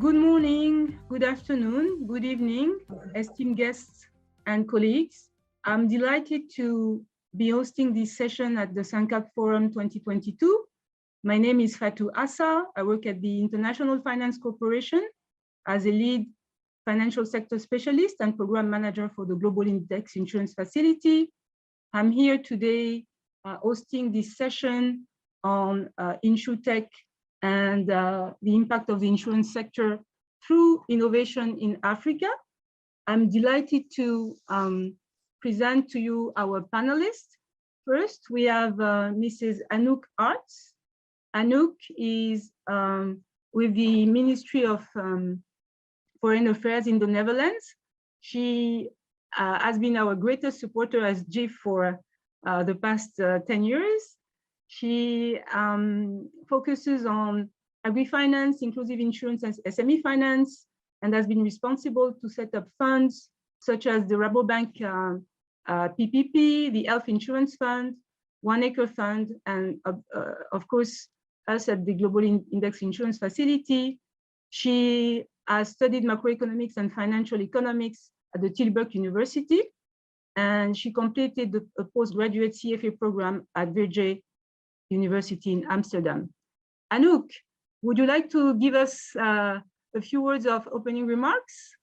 Good morning, good afternoon, good evening, esteemed guests and colleagues. I'm delighted to be hosting this session at the SANCAP Forum 2022. My name is Fatou Assah. I work at the International Finance Corporation as a lead financial sector specialist and program manager for the Global Index Insurance Facility. I'm here today hosting this session on Insurtech and the impact of the insurance sector through innovation in Africa. I'm delighted to present to you our panelists. First, we have Mrs. Anouk Aarts. Anouk is with the Ministry of Foreign Affairs in the Netherlands. She has been our greatest supporter as GIF for the past 10 years. She focuses on agri-finance, inclusive insurance, and SME finance, and has been responsible to set up funds such as the Rabobank PPP, the Health Insurance Fund, One Acre Fund, and of course, us at the Global Index Insurance Facility. She has studied macroeconomics and financial economics at the Tilburg University, and she completed a postgraduate CFA program at Vrije University in Amsterdam. Anouk, would you like to give us a few words of opening remarks?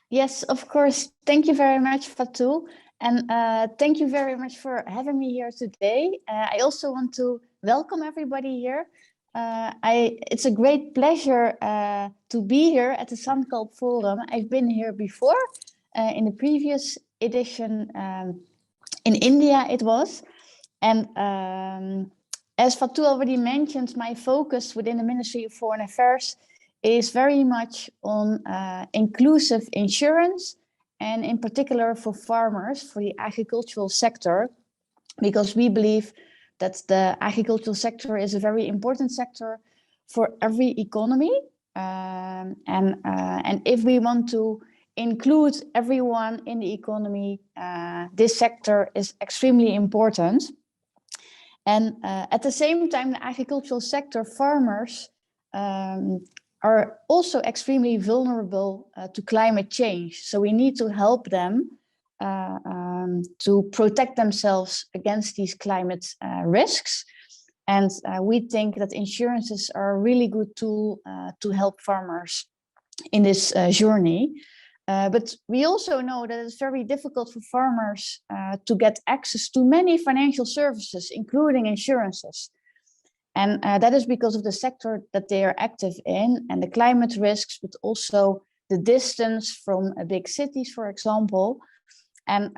Yes, of course. Thank you very much, Fatou. And thank you very much for having me here today. I also want to welcome everybody here. It's a great pleasure to be here at the SANCAP Forum. I've been here before in the previous edition in India it was. And as Fatou already mentioned, my focus within the Ministry of Foreign Affairs is very much on inclusive insurance, and in particular for farmers, for the agricultural sector, because we believe that the agricultural sector is a very important sector for every economy. And if we want to include everyone in the economy, this sector is extremely important. And at the same time, the agricultural sector, farmers are also extremely vulnerable to climate change. So we need to help them to protect themselves against these climate risks. And we think that insurances are a really good tool to help farmers in this journey. But we also know that it's very difficult for farmers to get access to many financial services, including insurances. And that is because of the sector that they are active in and the climate risks, but also the distance from big cities, for example. And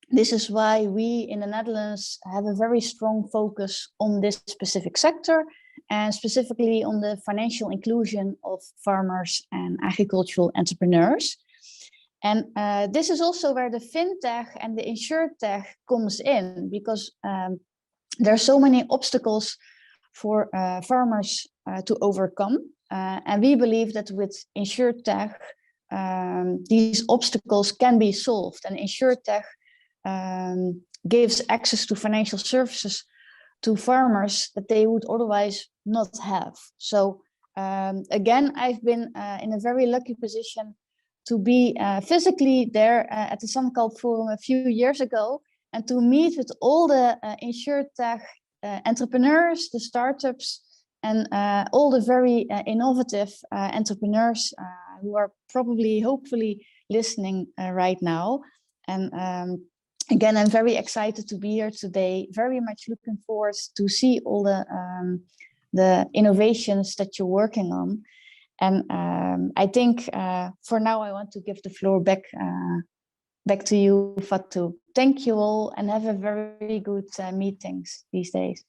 this is why we in the Netherlands have a very strong focus on this specific sector, and specifically on the financial inclusion of farmers and agricultural entrepreneurs. And this is also where the fintech and the insurtech comes in, because there are so many obstacles for farmers to overcome. And we believe that with insurtech, these obstacles can be solved, and insurtech gives access to financial services to farmers that they would otherwise not have. So again, I've been in a very lucky position to be physically there at the SANCAP Forum a few years ago, and to meet with all the insurtech entrepreneurs, the startups, and all the very innovative entrepreneurs who are probably, hopefully, listening right now. And again, I'm very excited to be here today. Very much looking forward to see all the innovations that you're working on. And I think for now, I want to give the floor back to you, Fatou. Thank you all, and have a very good meetings these days.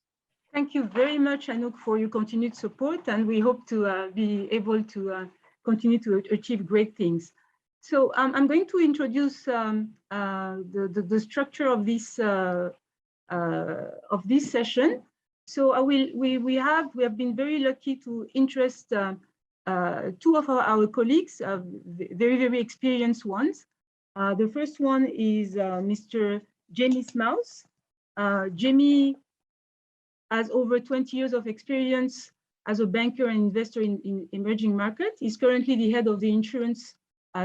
Thank you very much, Anouk, for your continued support, and we hope to be able to continue to achieve great things. So I'm going to introduce the structure of this session. So we have been very lucky to interest two of our colleagues, very experienced ones. The first one is Mr. Jamie Smouse. Jamie has over 20 years of experience as a banker and investor in emerging markets. He's currently the head of the insurance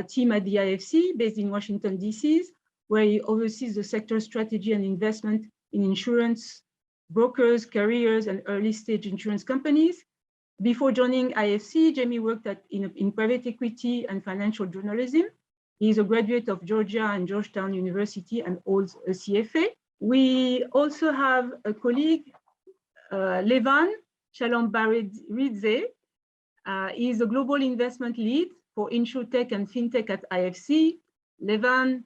team at the IFC, based in Washington, D.C., where he oversees the sector strategy and investment in insurance, brokers, carriers, and early-stage insurance companies. Before joining IFC, Jamie worked in private equity and financial journalism. He is a graduate of Georgia and Georgetown University and holds a CFA. We also have a colleague, Levan, Shalamberidze. He is a global investment lead for Insurtech and FinTech at IFC. Levan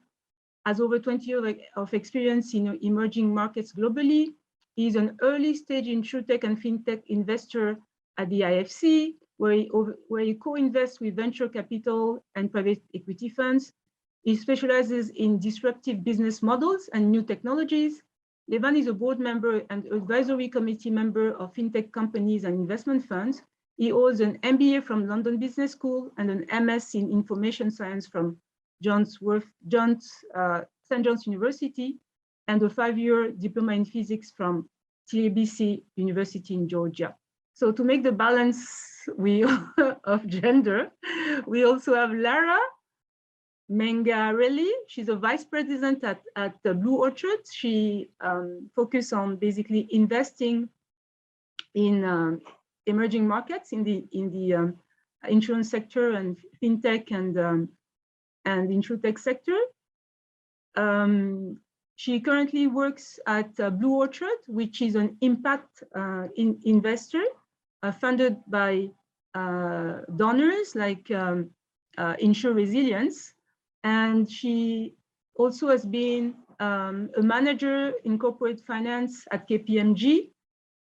has over 20 years of experience in emerging markets globally. He is an early stage Insurtech and FinTech investor at the IFC, where he co-invests with venture capital and private equity funds. He specializes in disruptive business models and new technologies. Levan is a board member and advisory committee member of FinTech companies and investment funds. He holds an MBA from London Business School and an MS in information science from St. John's University, and a 5-year diploma in physics from TBC University in Georgia. So to make the balance of gender, we also have Lara Mangarelli. She's a vice president at BlueOrchard. She focuses on basically investing in emerging markets in the insurance sector and fintech and insurtech sector. She currently works at BlueOrchard, which is an impact investor funded by donors like Insure Resilience. And she also has been a manager in corporate finance at KPMG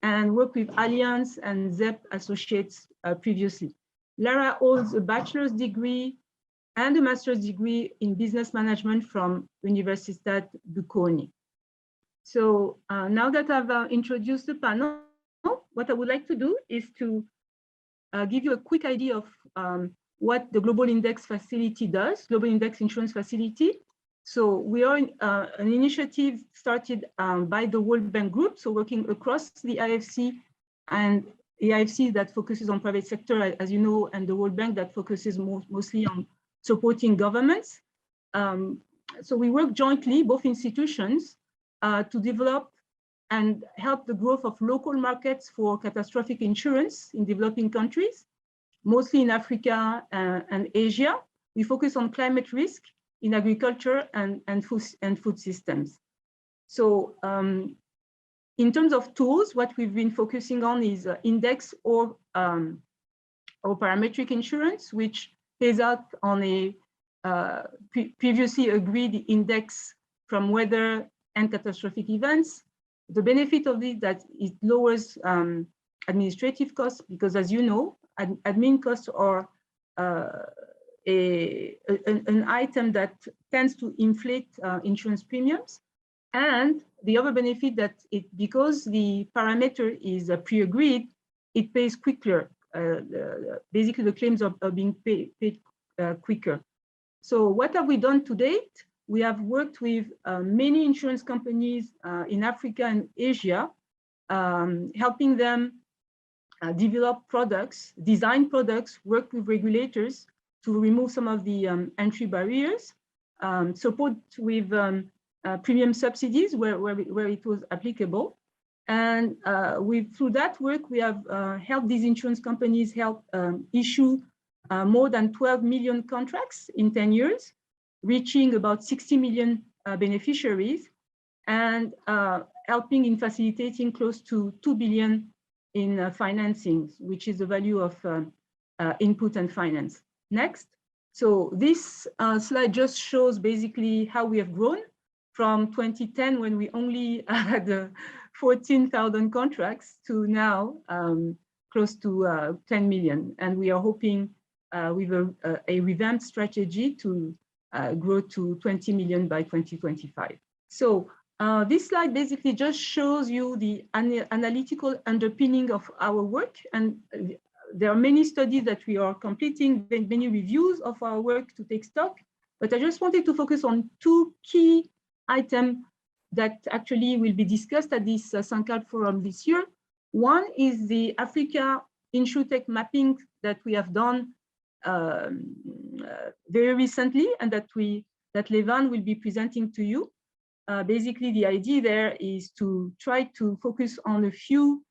and worked with Allianz and ZEP Associates previously. Lara holds a bachelor's degree and a master's degree in business management from Universitat Bocconi. So now that I've introduced the panel, what I would like to do is to give you a quick idea of what the Global Index Facility does, Global Index Insurance Facility. So we are an initiative started by the World Bank Group, so working across the IFC and the IFC that focuses on private sector, as you know, and the World Bank that focuses mostly on supporting governments. So we work jointly, both institutions, to develop and help the growth of local markets for catastrophic insurance in developing countries, mostly in Africa and Asia. We focus on climate risk in agriculture and food systems. So in terms of tools, what we've been focusing on is index or parametric insurance, which pays out on a previously agreed index from weather and catastrophic events. The benefit of it that it lowers administrative costs, because as you know, admin costs are an item that tends to inflate insurance premiums. And the other benefit that because the parameter is pre-agreed, it pays quicker. Basically, the claims are being paid quicker. So what have we done to date? We have worked with many insurance companies in Africa and Asia, helping them develop products, design products, work with regulators to remove some of the entry barriers, support with premium subsidies where it was applicable. And through that work, we have helped these insurance companies issue more than 12 million contracts in 10 years, reaching about 60 million beneficiaries, and helping in facilitating close to 2 billion in financing, which is the value of input and finance. Next. So this slide just shows basically how we have grown from 2010, when we only had 14,000 contracts, to now close to 10 million. And we are hoping with a revamped strategy to grow to 20 million by 2025. So this slide basically just shows you the analytical underpinning of our work. And there are many studies that we are completing, many reviews of our work to take stock. But I just wanted to focus on two key items that actually will be discussed at this SANCAD forum this year. One is the Africa Insurtech mapping that we have done very recently, and that Levan will be presenting to you. Basically, the idea there is to try to focus on a few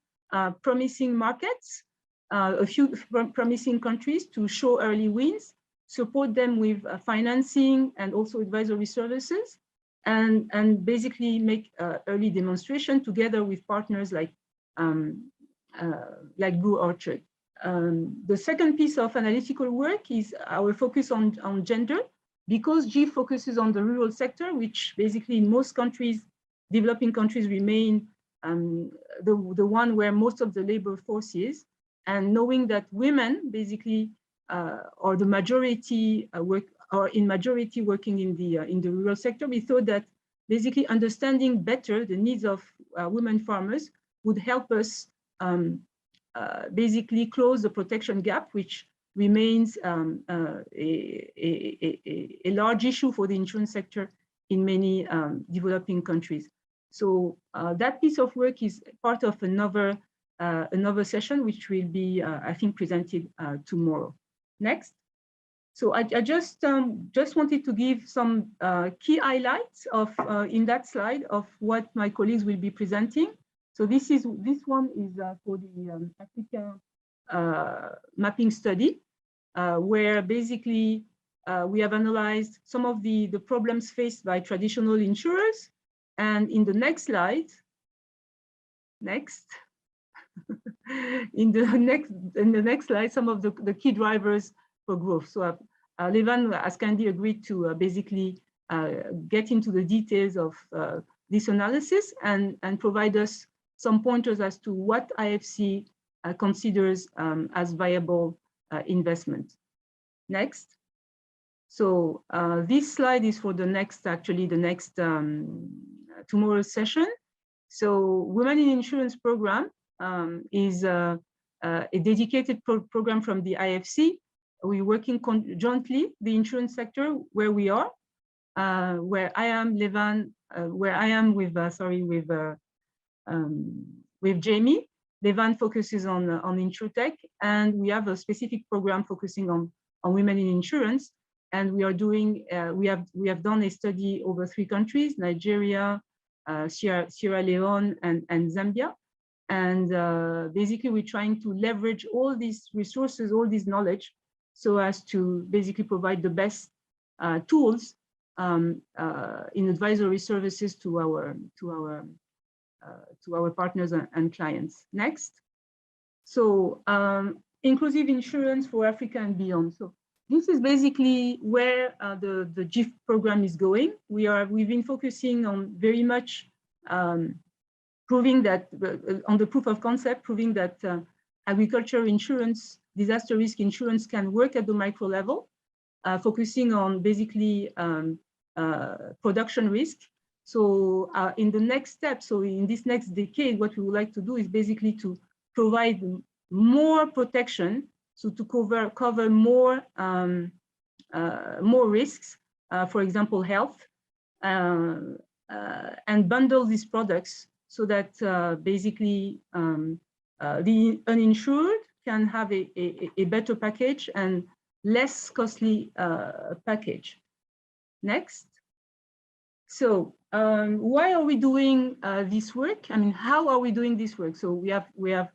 promising markets, a few promising countries to show early wins, support them with financing and also advisory services, and basically make early demonstration together with partners like BlueOrchard. The second piece of analytical work is our focus on gender, because G focuses on the rural sector, which basically in most countries, developing countries, remain the one where most of the labor force is. And knowing that women basically are the majority majority working in the rural sector, we thought that basically understanding better the needs of women farmers would help us basically close the protection gap, which remains a large issue for the insurance sector in many developing countries. So that piece of work is part of another session, which will be, I think, presented tomorrow. Next. So I just wanted to give some key highlights of in that slide of what my colleagues will be presenting. So this one is for the Africa mapping study, where basically we have analyzed some of the problems faced by traditional insurers. And in the next slide, in the next slide, some of the key drivers for growth. So Levan has kindly agreed to basically get into the details of this analysis and provide us some pointers as to what IFC considers as viable investment. Next. So this slide is for the next, tomorrow's session. So Women in Insurance program is a dedicated program from the IFC. We're working jointly, the insurance sector, where we are, where I am, Levan, where I am with Jamie. Levan focuses on Insurtech, and we have a specific program focusing on women in insurance. And we are doing, we have done a study over 3 countries: Nigeria, Sierra Leone, and Zambia. And basically, we're trying to leverage all these resources, all this knowledge, so as to basically provide the best tools in advisory services to our partners and clients. Next. So inclusive insurance for Africa and beyond. So this is basically where the GIF program is going. We've been focusing on very much proving that, on the proof of concept, proving that agriculture insurance, disaster risk insurance can work at the micro level, focusing on basically production risk. So in the next step, so in this next decade, what we would like to do is basically to provide more protection, so to cover more risks, for example, health, and bundle these products so that basically the uninsured can have a better package and less costly package. Next. So why are we doing this work? I mean, how are we doing this work? So we're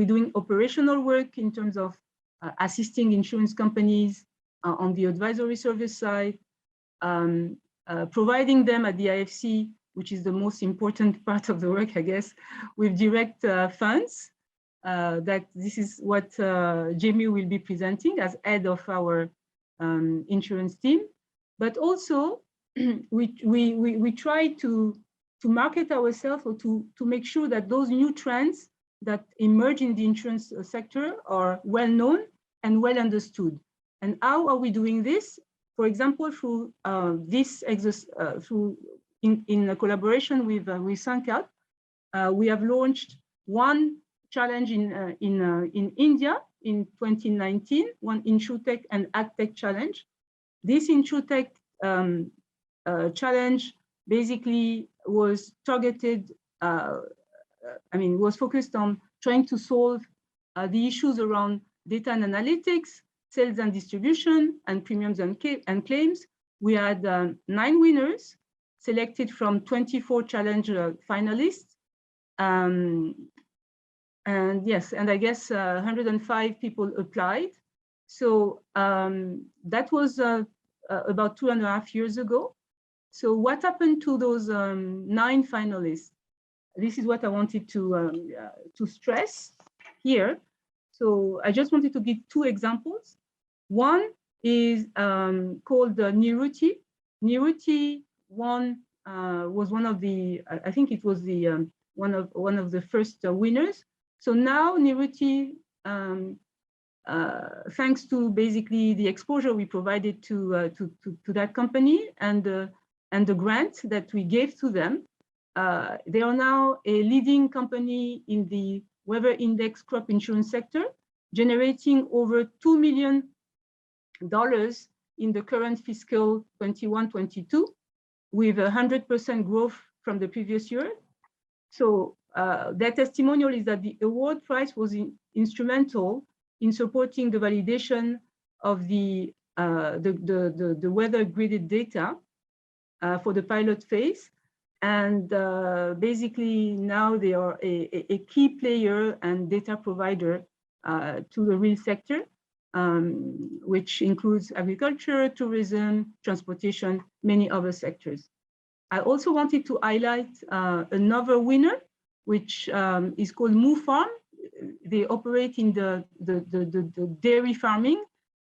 doing operational work in terms of assisting insurance companies on the advisory service side, providing them at the IFC, which is the most important part of the work, I guess, with direct funds. That this is what Jamie will be presenting as head of our insurance team. But also, we try to market ourselves, or to make sure that those new trends that emerge in the insurance sector are well known and well understood. And how are we doing this? For example, through in a collaboration with Sankalp, we have launched one challenge in India in 2019, one Insurtech and AgTech challenge. This Insurtech challenge basically was targeted, was focused on trying to solve the issues around data and analytics, sales and distribution, and premiums and claims. We had 9 winners selected from 24 challenge finalists. And yes, and I guess 105 people applied. So that was about 2.5 years ago. So what happened to those 9 finalists? This is what I wanted to stress here. So I just wanted to give 2 examples. One is called Niruti. Niruti was one of the, I think it was the one of the first winners. So now Niruti, thanks to basically the exposure we provided to that company and the grant that we gave to them, they are now a leading company in the weather index crop insurance sector, generating over $2 million in the current fiscal 21-22, with 100% growth from the previous year. So their testimonial is that the award prize was instrumental in supporting the validation of the weather gridded data for the pilot phase. And basically now they are a key player and data provider to the real sector, which includes agriculture, tourism, transportation, many other sectors. I also wanted to highlight another winner, which is called Moo Farm. They operate in the dairy farming.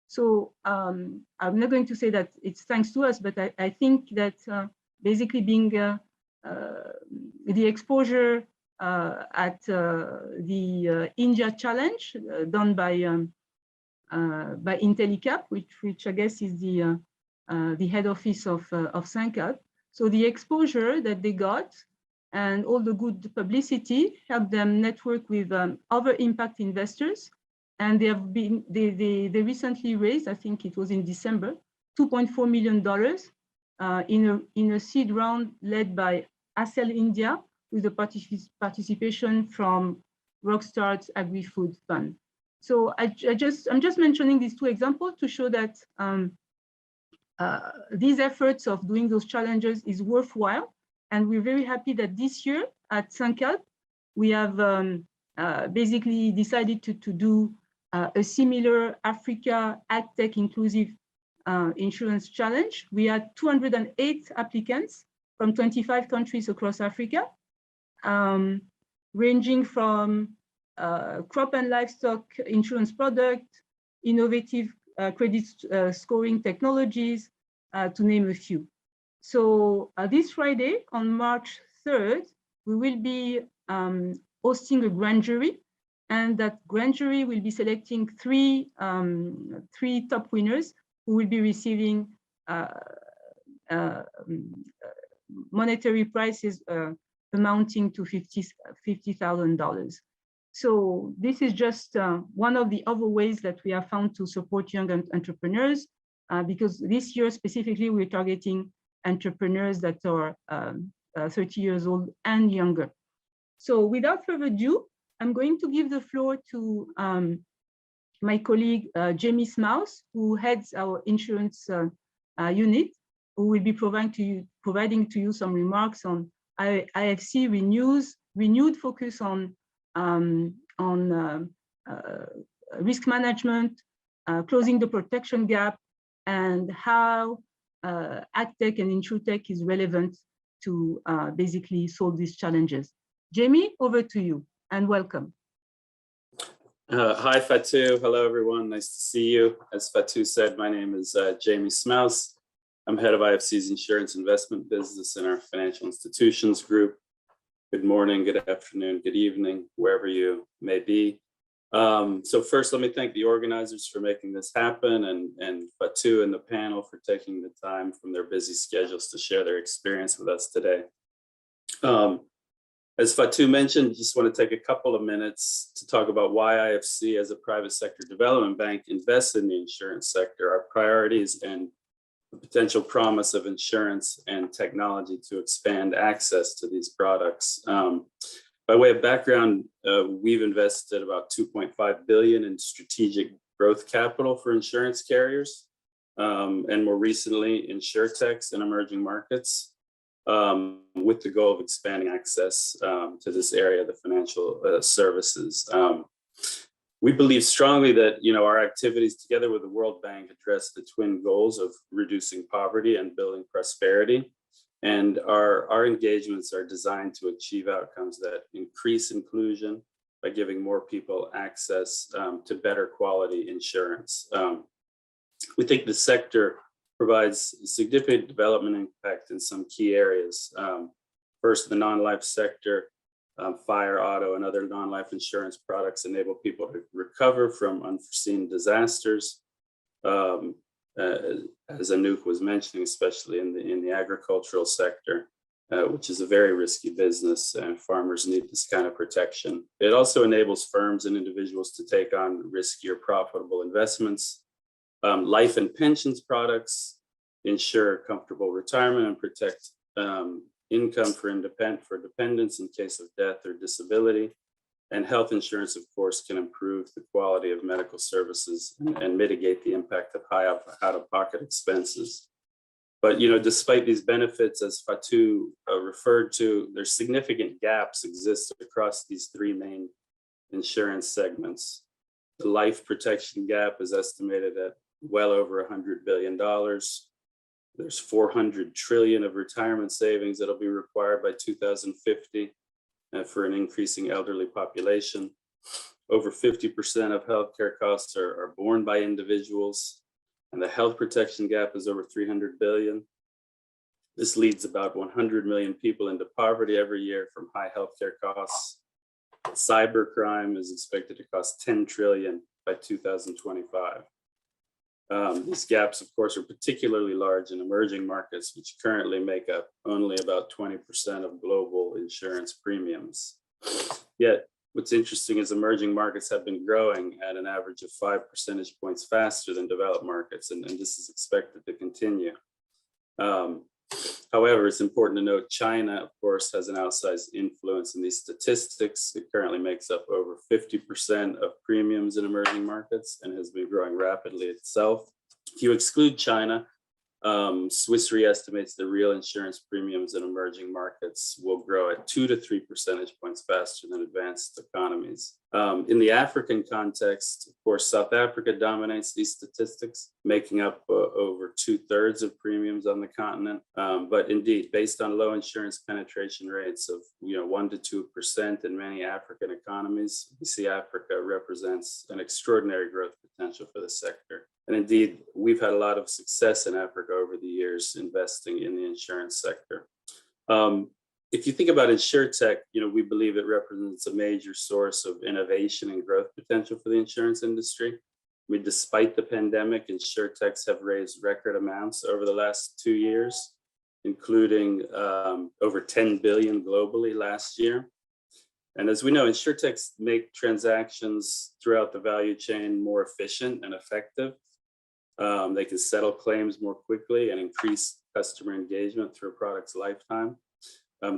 So I'm not going to say that it's thanks to us, but I think that basically being the exposure at the India challenge done by Intellicap, which I guess is the head office of Sankap. So the exposure that they got and all the good publicity helped them network with other impact investors. And they recently raised, I think it was in December, $2.4 million in a seed round led by Assah India with the participation from Rockstar's Agri-Food Fund. So I'm just mentioning these 2 examples to show that these efforts of doing those challenges is worthwhile. And we're very happy that this year at Sankap, we have basically decided to do a similar Africa AgTech inclusive insurance challenge. We had 208 applicants from 25 countries across Africa, ranging from crop and livestock insurance product, innovative credit scoring technologies, to name a few. So this Friday, on March 3rd, we will be hosting a grand jury, and that grand jury will be selecting three top winners who will be receiving monetary prizes amounting to $50,000. So this is just one of the other ways that we have found to support young entrepreneurs, because this year specifically we're targeting entrepreneurs that are 30 years old and younger. So without further ado, I'm going to give the floor to my colleague, Jamie Smouse, who heads our insurance unit, who will be providing to you some remarks on IFC renewed focus on risk management, closing the protection gap, and how AgTech and Insurtech is relevant to basically solve these challenges. Jamie, over to you, and welcome. Hi, Fatou. Hello, everyone. Nice to see you. As Fatou said, my name is Jamie Smouse. I'm head of IFC's insurance investment business in our financial institutions group. Good morning, good afternoon, good evening, wherever you may be. So first, let me thank the organizers for making this happen, and Fatou and the panel for taking the time from their busy schedules to share their experience with us today. As Fatou mentioned, just want to take a couple of minutes to talk about why IFC as a private sector development bank invests in the insurance sector, our priorities, and the potential promise of insurance and technology to expand access to these products. But By way of background, we've invested about 2.5 billion in strategic growth capital for insurance carriers, and more recently, Insurtechs in emerging markets, with the goal of expanding access to this area of the financial services. We believe strongly that our activities together with the World Bank address the twin goals of reducing poverty and building prosperity. And our engagements are designed to achieve outcomes that increase inclusion by giving more people access to better quality insurance. We think the sector provides significant development impact in some key areas. First, the non-life sector, fire, auto, and other non-life insurance products enable people to recover from unforeseen disasters. As Anouk was mentioning, especially in the agricultural sector, which is a very risky business, and farmers need this kind of protection. It also enables firms and individuals to take on riskier, profitable investments. Life and pensions products ensure comfortable retirement and protect income for dependents in case of death or disability. And health insurance, of course, can improve the quality of medical services and mitigate the impact of high out-of-pocket expenses. But despite these benefits, as Fatou referred to, there's significant gaps exist across these three main insurance segments. The life protection gap is estimated at well over $100 billion. There's 400 trillion of retirement savings that'll be required by 2050 for an increasing elderly population. Over 50% of healthcare costs are borne by individuals, and the health protection gap is over 300 billion. This leads about 100 million people into poverty every year from high healthcare costs. Cybercrime is expected to cost 10 trillion by 2025. These gaps, of course, are particularly large in emerging markets, which currently make up only about 20% of global insurance premiums. Yet, what's interesting is emerging markets have been growing at an average of 5 percentage points faster than developed markets, and this is expected to continue. However, it's important to note China, of course, has an outsized influence in these statistics. It currently makes up over 50% of premiums in emerging markets and has been growing rapidly itself. If you exclude China, Swiss Re estimates the real insurance premiums in emerging markets will grow at 2 to 3 percentage points faster than advanced economies. In the African context, of course, South Africa dominates these statistics, making up over 2/3 of premiums on the continent. But indeed, based on low insurance penetration rates of 1 to 2% in many African economies, we see Africa represents an extraordinary growth potential for the sector. And indeed, we've had a lot of success in Africa over the years investing in the insurance sector. If you think about Insurtech, we believe it represents a major source of innovation and growth potential for the insurance industry. Despite the pandemic, Insurtechs have raised record amounts over the last 2 years, including over 10 billion globally last year. And as we know, Insurtechs make transactions throughout the value chain more efficient and effective. They can settle claims more quickly and increase customer engagement through a product's lifetime.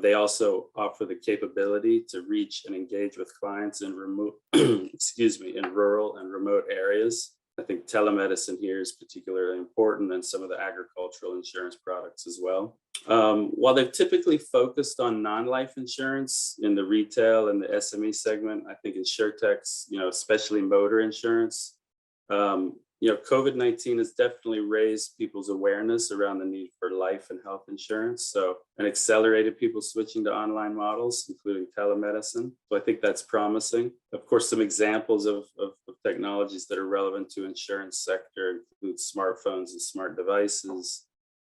They also offer the capability to reach and engage with clients in remote, in rural and remote areas. I think telemedicine here is particularly important, and some of the agricultural insurance products as well. While they've typically focused on non-life insurance in the retail and the SME segment, I think Insurtechs, especially motor insurance, COVID-19 has definitely raised people's awareness around the need for life and health insurance, and accelerated people switching to online models, including telemedicine. So I think that's promising. Of course, some examples of technologies that are relevant to insurance sector include smartphones and smart devices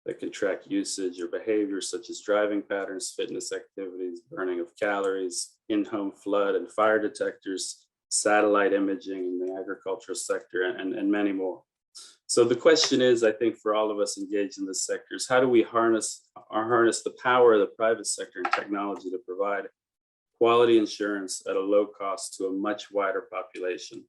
that can track usage or behavior, such as driving patterns, fitness activities, burning of calories, in-home flood and fire detectors, satellite imaging in the agricultural sector, and many more. So the question is, I think, for all of us engaged in this sector, is how do we harness the power of the private sector and technology to provide quality insurance at a low cost to a much wider population?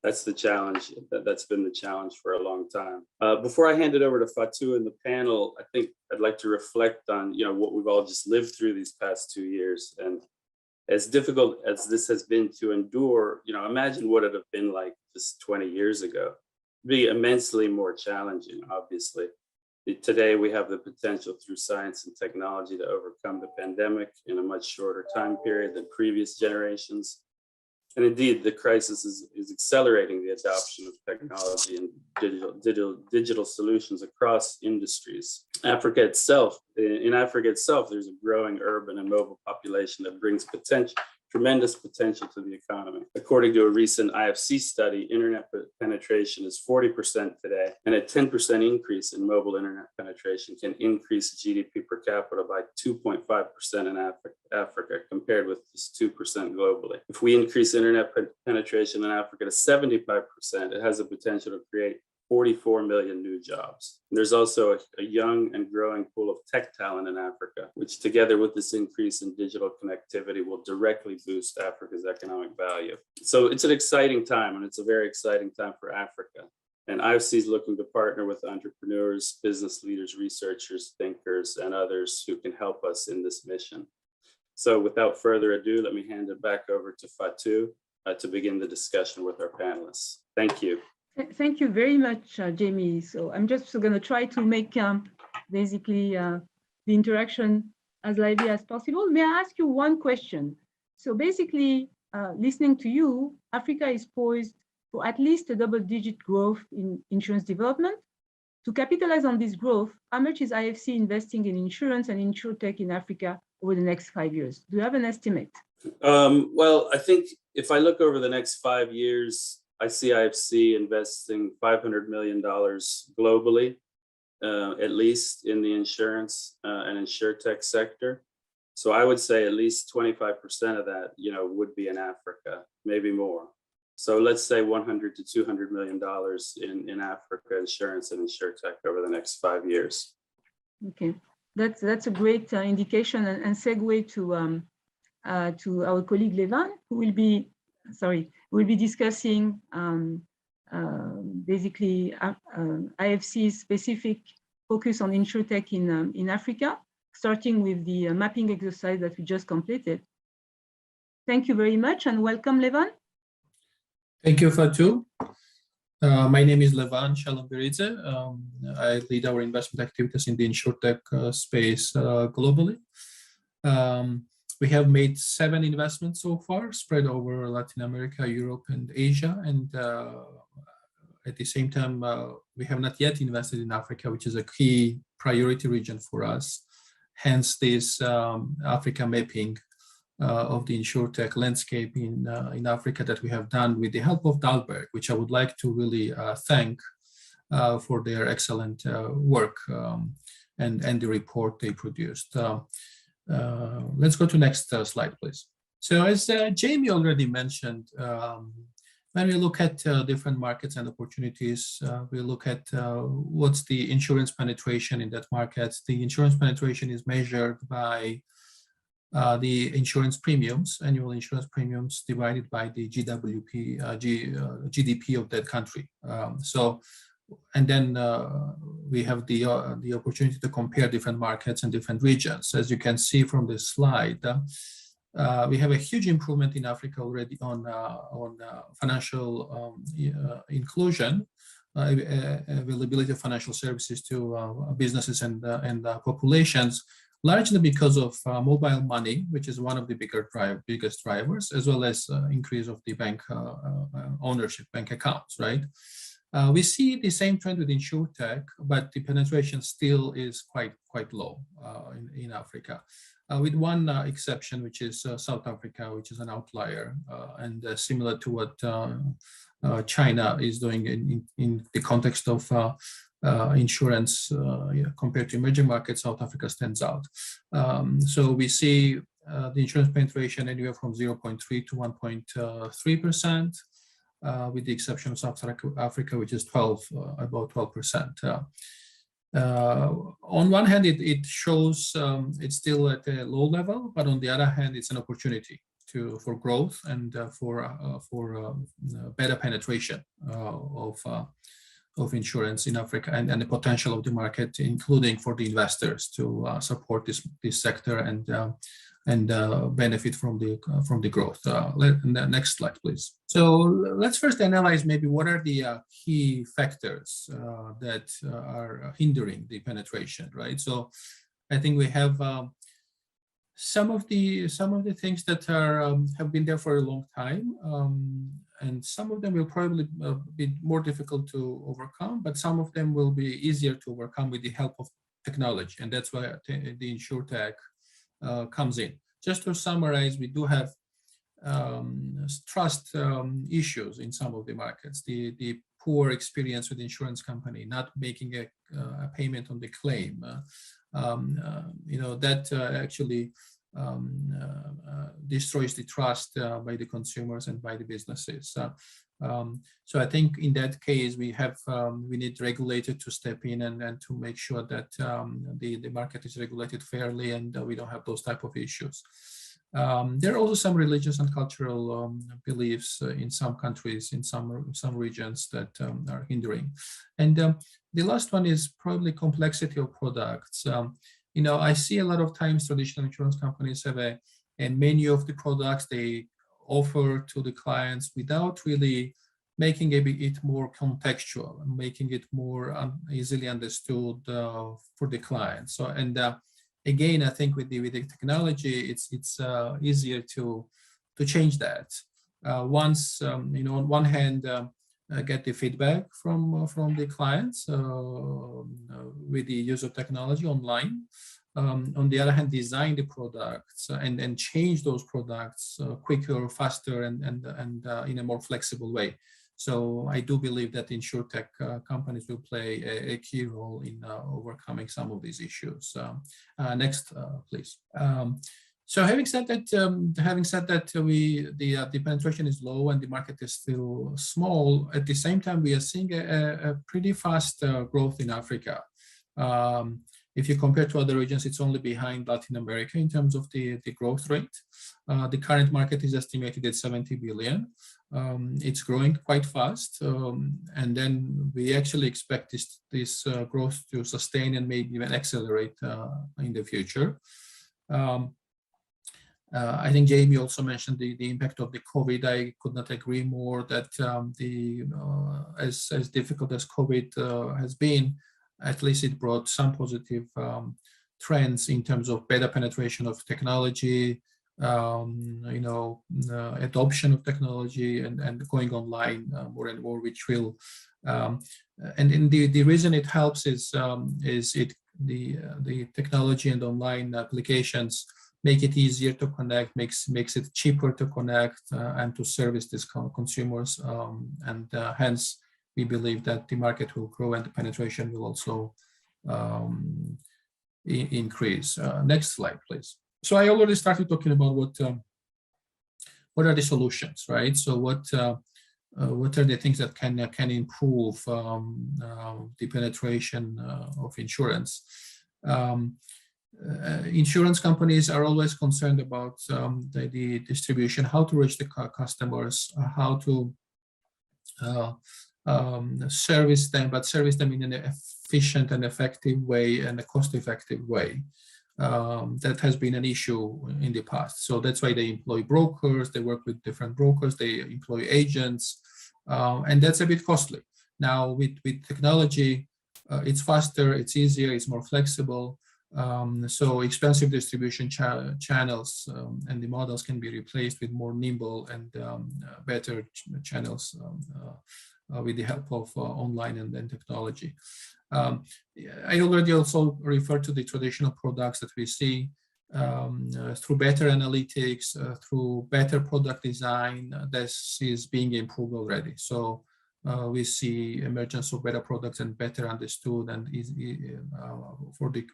That's the challenge. That's been the challenge for a long time. Before I hand it over to Fatou and the panel, I think I'd like to reflect on what we've all just lived through these past 2 years. And As difficult as this has been to endure, imagine what it would have been like just 20 years ago. It'd be immensely more challenging, obviously. Today, we have the potential through science and technology to overcome the pandemic in a much shorter time period than previous generations. And indeed, the crisis is accelerating the adoption of technology and digital solutions across industries. In Africa itself, there's a growing urban and mobile population that brings tremendous potential to the economy. According to a recent IFC study, internet penetration is 40% today, and a 10% increase in mobile internet penetration can increase GDP per capita by 2.5% in Africa, compared with just 2% globally. If we increase internet penetration in Africa to 75%, it has the potential to create 44 million new jobs. There's also a young and growing pool of tech talent in Africa, which together with this increase in digital connectivity will directly boost Africa's economic value. So it's an exciting time, and it's a very exciting time for Africa. And IFC is looking to partner with entrepreneurs, business leaders, researchers, thinkers, and others who can help us in this mission. So without further ado, let me hand it back over to Fatou to begin the discussion with our panelists. Thank you. Thank you very much, Jamie. So I'm just going to try to make basically the interaction as lively as possible. May I ask you one question? So basically, listening to you, Africa is poised for at least a double-digit growth in insurance development. To capitalize on this growth, how much is IFC investing in insurance and Insurtech in Africa over the next 5 years? Do you have an estimate? Well, I think if I look over the next 5 years, I see IFC investing $500 million globally, at least in the insurance and Insurtech sector. So I would say at least 25% of that, would be in Africa, maybe more. So let's say $100 to $200 million in Africa insurance and Insurtech over the next 5 years. Okay, that's a great indication and segue to our colleague Levan, who will be discussing basically IFC's specific focus on Insurtech in Africa, starting with the mapping exercise that we just completed. Thank you very much and welcome, Levan. Thank you, Fatou. My name is Levan Shalamberidze. I lead our investment activities in the Insurtech space globally. We have made 7 investments so far, spread over Latin America, Europe, and Asia. And at the same time, we have not yet invested in Africa, which is a key priority region for us. Hence this Africa mapping of the Insurtech landscape in Africa that we have done with the help of Dalberg, which I would like to really thank for their excellent work and the report they produced. Let's go to next slide, please. So as Jamie already mentioned, when we look at different markets and opportunities, we look at what's the insurance penetration in that market. The insurance penetration is measured by the insurance premiums, annual insurance premiums divided by the GDP of that country. And then we have the opportunity to compare different markets and different regions. As you can see from this slide, we have a huge improvement in Africa already on financial inclusion, availability of financial services to businesses and populations, largely because of mobile money, which is one of the biggest drivers, as well as increase of the bank ownership, bank accounts, right? We see the same trend with Insurtech, but the penetration still is quite low in Africa, with one exception, which is South Africa, which is an outlier and similar to what China is doing in the context of insurance compared to emerging markets. South Africa stands out. So we see the insurance penetration anywhere from 0.3 to 1.3%. With the exception of South Africa, which is about 12%. On one hand, it shows it's still at a low level, but on the other hand, it's an opportunity for growth and for better penetration of insurance in Africa and the potential of the market, including for the investors to support this sector and benefit from the growth. Next slide, please. So let's first analyze maybe what are the key factors that are hindering the penetration, right? So I think we have some of the things that are have been there for a long time, and some of them will probably be more difficult to overcome, but some of them will be easier to overcome with the help of technology, and that's why the Insurtech comes in. Just to summarize, we do have trust issues in some of the markets. The poor experience with the insurance company, not making a payment on the claim, that actually destroys the trust by the consumers and by the businesses. So I think in that case, we need regulator to step in and to make sure that the market is regulated fairly and we don't have those type of issues. There are also some religious and cultural beliefs in some countries, in some regions that are hindering. And the last one is probably complexity of products. I see a lot of times traditional insurance companies have a menu of the products they offer to the clients without really making it more contextual and making it more easily understood for the client. So, and again, I think with the technology, it's easier to change that. Once, on one hand, get the feedback from the clients with the use of technology online. On the other hand, design the products and change those products quicker, faster, and in a more flexible way. So I do believe that Insurtech companies will play a key role in overcoming some of these issues. Next, please. So having said that, the penetration is low and the market is still small. At the same time, we are seeing a pretty fast growth in Africa. If you compare to other regions, it's only behind Latin America in terms of the growth rate. The current market is estimated at 70 billion. It's growing quite fast, and then we actually expect this growth to sustain and maybe even accelerate in the future. I think Jamie also mentioned the impact of the COVID. I could not agree more that as difficult as COVID has been, at least it brought some positive trends in terms of better penetration of technology, adoption of technology and going online more and more, which will, and the reason it helps is the technology and online applications make it easier to connect, makes it cheaper to connect and to service these consumers, and hence we believe that the market will grow and the penetration will also increase. Next slide, please. So I already started talking about what are the solutions, right? So what are the things that can improve the penetration of insurance? Insurance companies are always concerned about the distribution, how to reach the customers, how to service them, but service them in an efficient and effective way and a cost-effective way. That has been an issue in the past. So that's why they employ brokers, they work with different brokers, they employ agents, and that's a bit costly. Now with technology, it's faster, it's easier, it's more flexible. So expensive distribution channels and the models can be replaced with more nimble and better channels with the help of online and technology. I already also referred to the traditional products that we see through better analytics, through better product design. This is being improved already. So we see emergence of better products and better understood and easy for the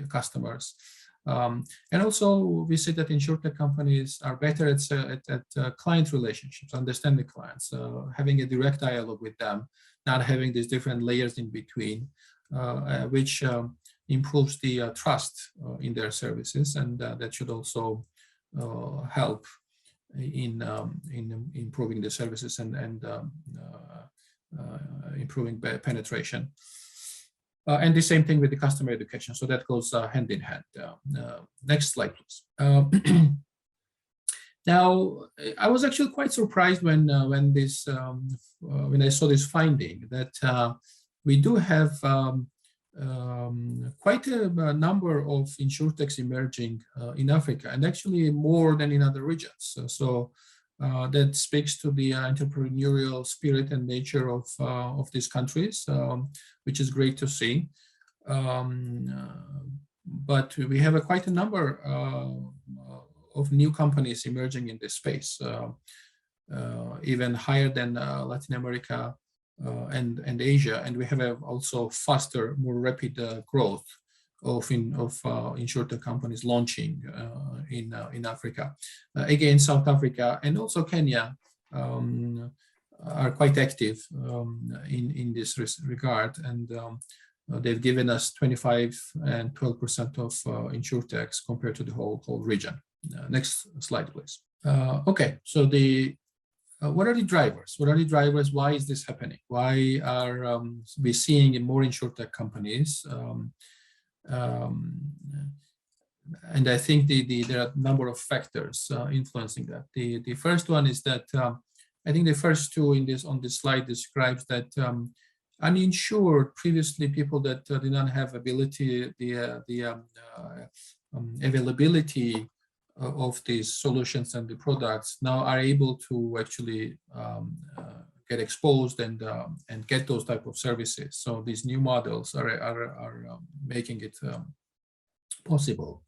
customers. And also we see that Insurtech companies are better at client relationships, understand the clients, having a direct dialogue with them, not having these different layers in between, which improves the trust in their services, and that should also help in improving the services and improving penetration. and the same thing with the customer education. So that goes hand in hand. Next slide, please. Now, I was actually quite surprised when I saw this finding that we do have quite a number of insurtechs emerging in Africa, and actually more than in other regions. So that speaks to the entrepreneurial spirit and nature of these countries, which is great to see. But we have quite a number of new companies emerging in this space, even higher than Latin America and Asia, and we have also faster, more rapid growth of insurtech companies launching in Africa. Again, South Africa and also Kenya are quite active in this regard, and they've given us 25 and 12% of insurtechs compared to the whole region. Next slide, please. Okay, so what are the drivers? What are the drivers? Why is this happening? Why are we seeing more insurtech companies? And I think there are a number of factors influencing that. The first one is that I think the first two on this slide describes that uninsured, previously people that did not have ability, availability of these solutions and the products now are able to actually get exposed and get those type of services. So these new models are making it possible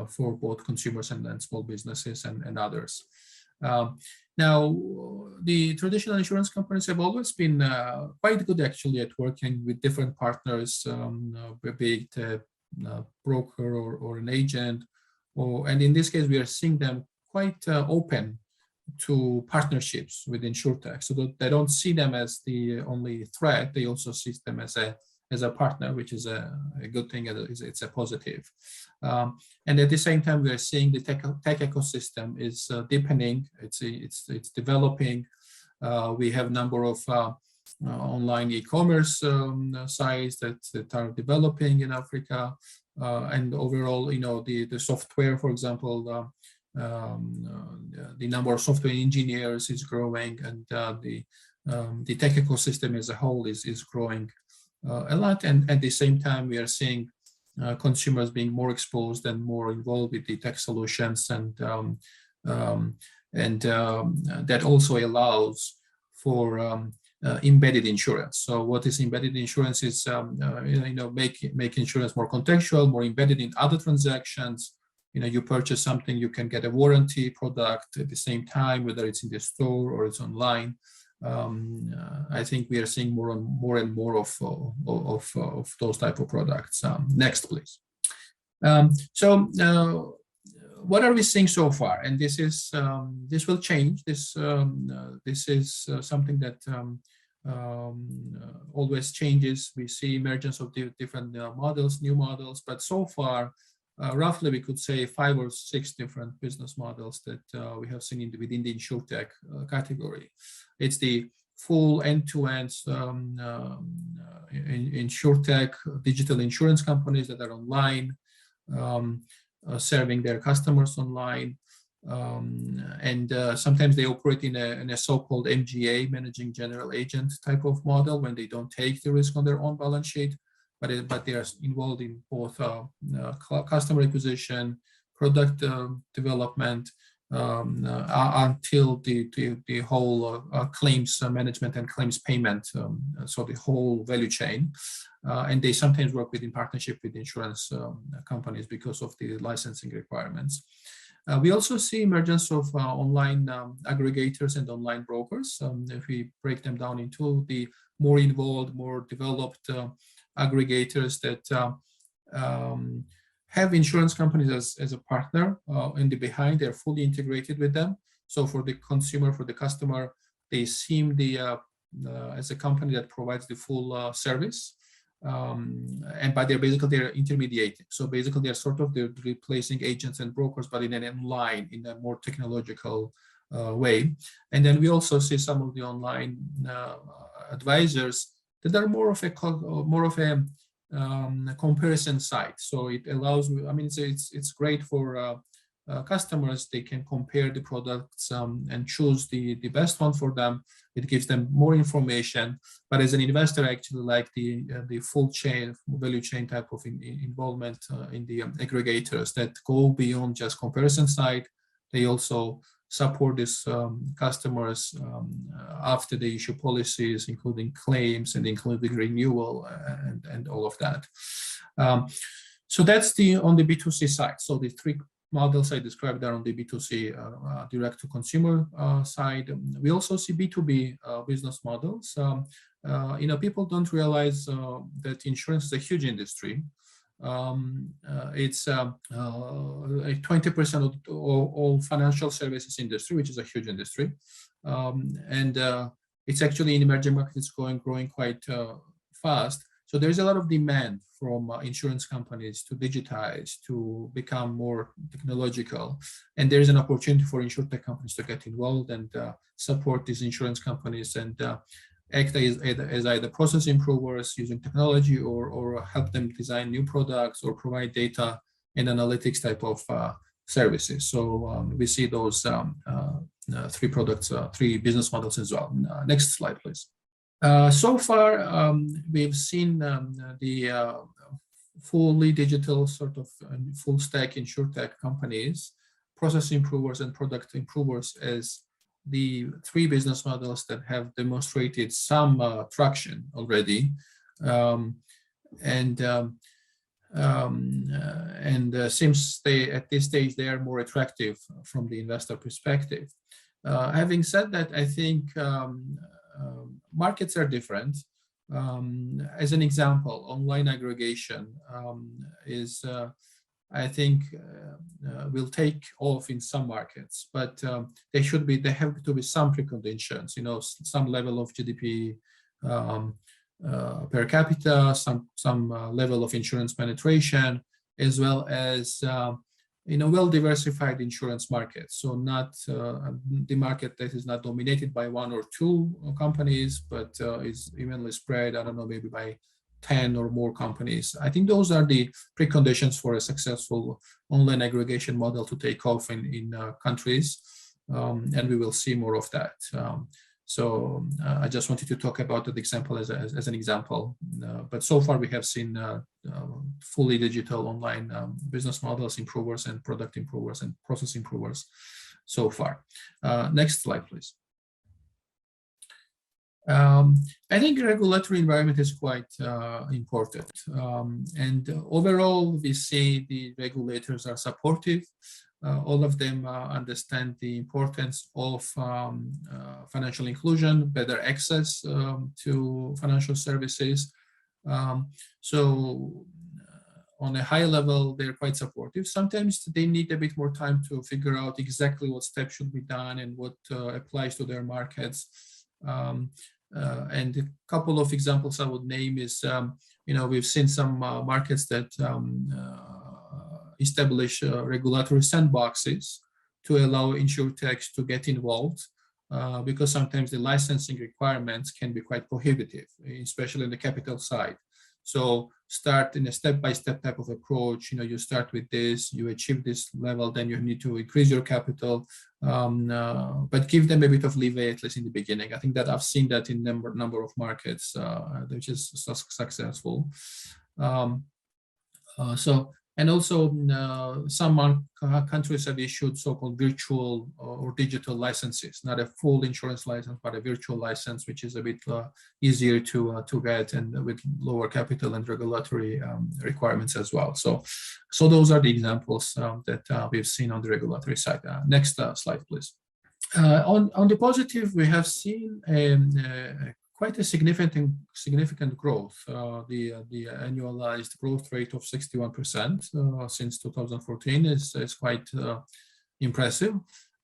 for both consumers and small businesses and others. Now, the traditional insurance companies have always been quite good actually at working with different partners, be it a broker or an agent, and in this case, we are seeing them quite open to partnerships with insurtech, so that they don't see them as the only threat. They also see them as a partner, which is a good thing. It's a positive. And at the same time, we are seeing the tech ecosystem is deepening. It's developing. We have a number of online e-commerce sites that are developing in Africa. And overall, the software, for example, the number of software engineers is growing, and the tech ecosystem as a whole is growing a lot. And at the same time, we are seeing consumers being more exposed and more involved with the tech solutions, and that also allows for embedded insurance. So what is embedded insurance is make insurance more contextual, more embedded in other transactions. You purchase something, you can get a warranty product at the same time, whether it's in the store or it's online. I think we are seeing more and more of those type of products. Next, please. So what are we seeing so far? And this will change. This is something that always changes. We see emergence of different models, new models, but so far, roughly we could say 5 or 6 different business models that we have seen within the insurtech category. It's the full end-to-end insurtech, digital insurance companies that are online, serving their customers online. And sometimes they operate in a so-called MGA, managing general agent type of model, when they don't take the risk on their own balance sheet, but they are involved in both customer acquisition, product development, until the whole claims management and claims payment, so the whole value chain. And they sometimes work in partnership with insurance companies because of the licensing requirements. We also see emergence of online aggregators and online brokers. If we break them down into the more involved, more developed aggregators that have insurance companies as a partner in the behind, they're fully integrated with them. So for the consumer, for the customer, they seem as a company that provides the full service. But they're intermediating. So basically they're replacing agents and brokers, but in an online, in a more technological way. And then we also see some of the online advisors that are more of a comparison site. So it allows, I mean, it's great for customers. They can compare the products and choose the best one for them. It gives them more information. But as an investor, I actually like the full chain, value chain type of involvement in the aggregators that go beyond just comparison site. They also support these customers after they issue policies, including claims and including renewal and all of that. So that's on the B2C side. So the three models I described are on the B2C direct to consumer side. We also see B2B business models. People don't realize that insurance is a huge industry. It's 20% of all financial services industry, which is a huge industry. It's actually in emerging markets growing quite fast. So there's a lot of demand from insurance companies to digitize, to become more technological. And there's an opportunity for Insurtech companies to get involved and support these insurance companies and act as either process improvers using technology or help them design new products or provide data and analytics type of services. So we see those three business models as well. Next slide, please. So far, we've seen the fully digital sort of full stack Insurtech companies, process improvers and product improvers as the three business models that have demonstrated some traction already. Seems at this stage, they are more attractive from the investor perspective. Having said that, I think markets are different. As an example, online aggregation is, I think, will take off in some markets, but they have to be some preconditions, some level of GDP per capita, some level of insurance penetration, as well as well-diversified insurance markets. So not the market that is not dominated by one or two companies, but is evenly spread, I don't know, maybe by 10 or more companies. I think those are the preconditions for a successful online aggregation model to take off in countries, and we will see more of that. So I just wanted to talk about that example as an example. But so far we have seen fully digital online business models improvers and product improvers and process improvers so far. Next slide, please. I think the regulatory environment is quite important. And overall, we see the regulators are supportive. All of them understand the importance of financial inclusion, better access to financial services. So on a high level, they're quite supportive. Sometimes they need a bit more time to figure out exactly what steps should be done and what applies to their markets. And a couple of examples I would name is, we've seen some markets that establish regulatory sandboxes to allow Insurtechs to get involved, because sometimes the licensing requirements can be quite prohibitive, especially on the capital side. So start in a step-by-step type of approach. You start with this, you achieve this level, then you need to increase your capital, but give them a bit of leeway, at least in the beginning. I think that I've seen that in number of markets, which is successful. And also some countries have issued so-called virtual or digital licenses, not a full insurance license, but a virtual license, which is a bit easier to get and with lower capital and regulatory requirements as well. So those are the examples that we've seen on the regulatory side. Next slide, please. On the positive, we have seen quite a significant growth. The annualized growth rate of 61% since 2014 is quite impressive.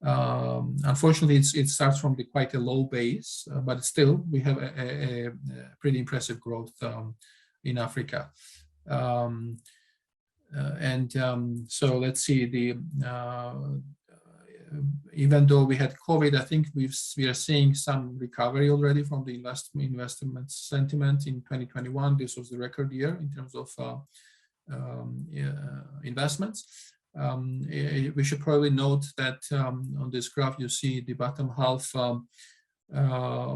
Unfortunately, it starts from quite a low base, but still we have a pretty impressive growth in Africa. So let's see, even though we had COVID, I think we are seeing some recovery already from the investment sentiment in 2021. This was the record year in terms of investments. We should probably note that on this graph, you see the bottom half,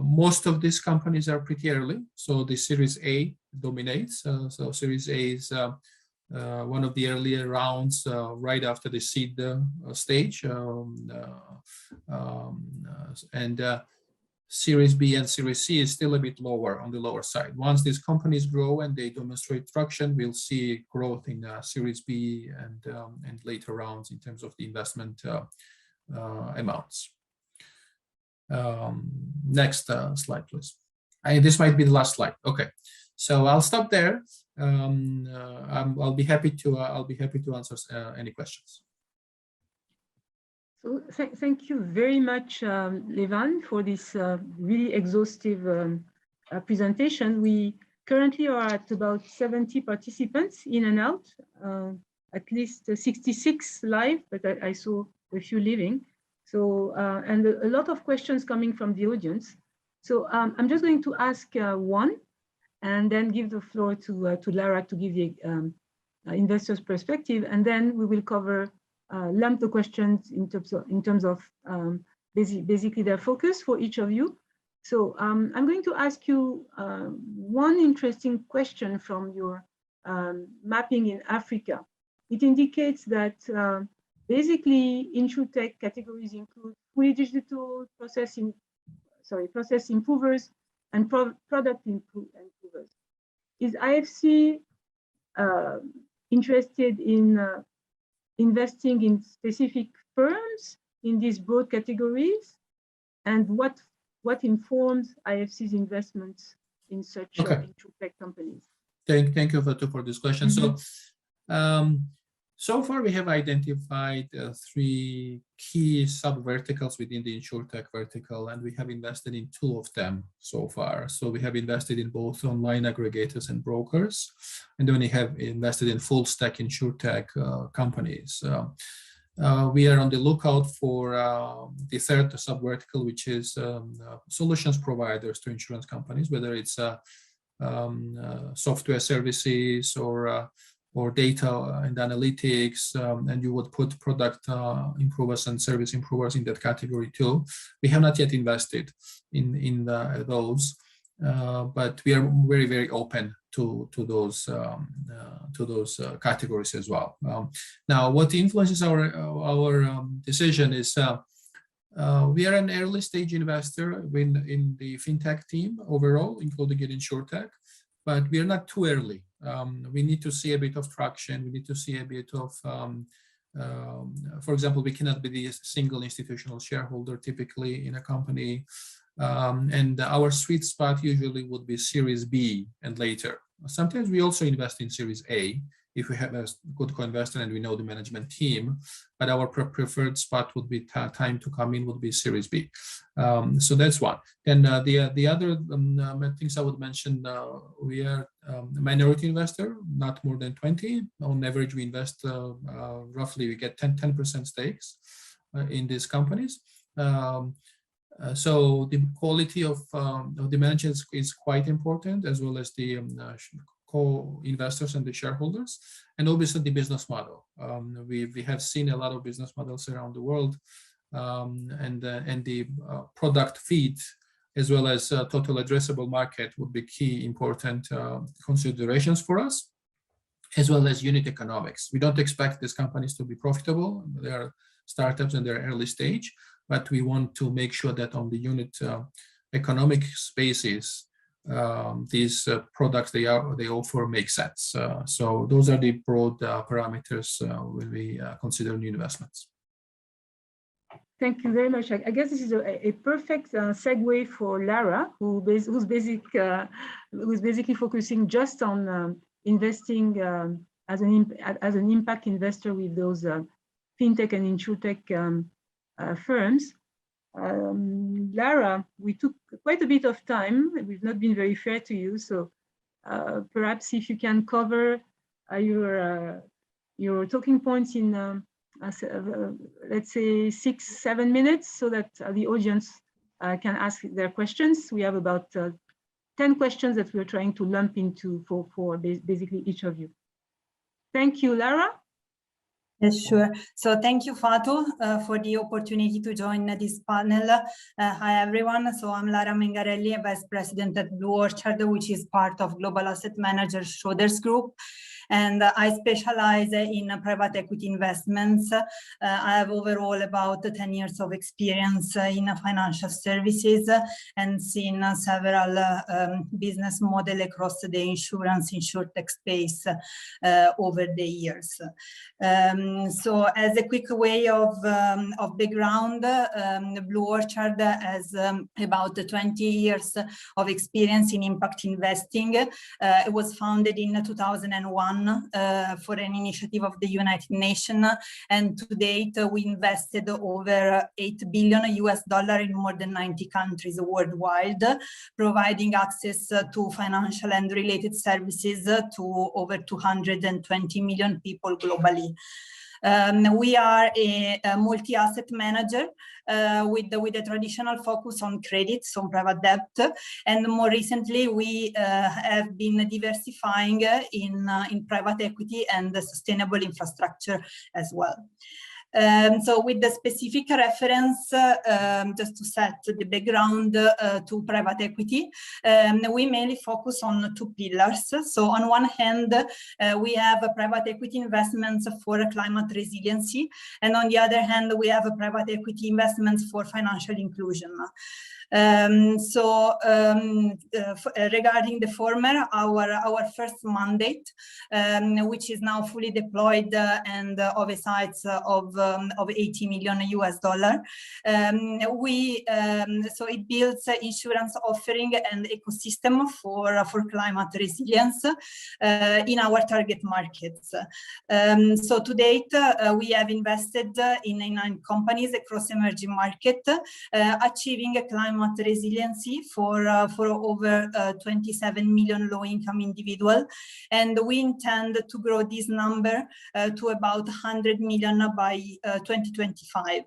most of these companies are pretty early. So the Series A dominates. So Series A is one of the earlier rounds right after the seed stage. Series B and Series C is still a bit lower on the lower side. Once these companies grow and they demonstrate traction, we'll see growth in Series B and later rounds in terms of the investment amounts. Next slide, please. This might be the last slide. Okay, so I'll stop there. I'll be happy to answer any questions. So thank you very much, Levan, for this really exhaustive presentation. We currently are at about 70 participants in and out, at least 66 live, but I saw a few leaving. So, and a lot of questions coming from the audience. So I'm just going to ask one and then give the floor to Lara to give the investor's perspective. And then we will cover lump the questions in terms of basically their focus for each of you. So I'm going to ask you one interesting question from your mapping in Africa. It indicates that basically Insurtech categories include fully digital process improvers and product improvers. Is IFC interested in investing in specific firms in these broad categories, and what informs IFC's investments in such Insurtech companies? Thank you, Fatou, for this question. So far we have identified 3 key sub-verticals within the Insurtech vertical, and we have invested in 2 of them so far. So we have invested in both online aggregators and brokers, and then we have invested in full stack Insurtech companies. We are on the lookout for the 3rd sub-vertical, which is solutions providers to insurance companies, whether it's software services or data and analytics, and you would put product improvers and service improvers in that category too. We have not yet invested in those, but we are very, very open to those categories as well. Now, what influences our decision is we are an early stage investor in the fintech team overall, including in Insurtech, but we are not too early. We need to see a bit of traction. We need to see a bit of, for example, we cannot be the single institutional shareholder typically in a company. And our sweet spot usually would be Series B and later. Sometimes we also invest in Series A if we have a good co-investor and we know the management team, but our preferred spot would be time to come in would be Series B. So that's one. Then the other things I would mention, we are a minority investor, not more than 20. On average, we invest roughly, we get 10% stakes in these companies. So the quality of the managers is quite important, as well as the co-investors and the shareholders, and obviously the business model. We have seen a lot of business models around the world, and the product feed, as well as total addressable market, would be key important considerations for us, as well as unit economics. We don't expect these companies to be profitable. They are startups and they're early stage, but we want to make sure that on the unit economic spaces, these products they offer make sense. So those are the broad parameters when we consider new investments. Thank you very much. I guess this is a perfect segue for Lara, who's basically focusing just on investing as an impact investor with those fintech and Insurtech firms. Lara, we took quite a bit of time. We've not been very fair to you, so perhaps if you can cover your talking points in let's say 6-7 minutes so that the audience can ask their questions. We have about 10 questions that we're trying to lump into for basically each of you. Thank you, Lara. Yes, sure. So thank you, Fatou, for the opportunity to join this panel. Hi, everyone. So I'm Lara Mangarelli, Vice President at BlueOrchard, which is part of Global Asset Managers Schroders Group. And I specialize in private equity investments. I have overall about 10 years of experience in financial services and seen several business models across the insurance, Insurtech space over the years. So as a quick way of background, BlueOrchard has about 20 years of experience in impact investing. It was founded in 2001 for an initiative of the United Nations, and to date we invested over $8 billion in more than 90 countries worldwide, providing access to financial and related services to over 220 million people globally. We are a multi-asset manager with a traditional focus on credits, on private debt, and more recently we have been diversifying in private equity and sustainable infrastructure as well. So with the specific reference, just to set the background to private equity, we mainly focus on two pillars. So on one hand, we have private equity investments for climate resiliency, and on the other hand, we have private equity investments for financial inclusion. Regarding the former, our first mandate, which is now fully deployed and of a size of $80 million US. So it builds insurance offering and ecosystem for climate resilience in our target markets. So to date, we have invested in 9 companies across emerging markets, achieving a climate resiliency for over 27 million low-income individuals, and we intend to grow this number to about 100 million by 2025.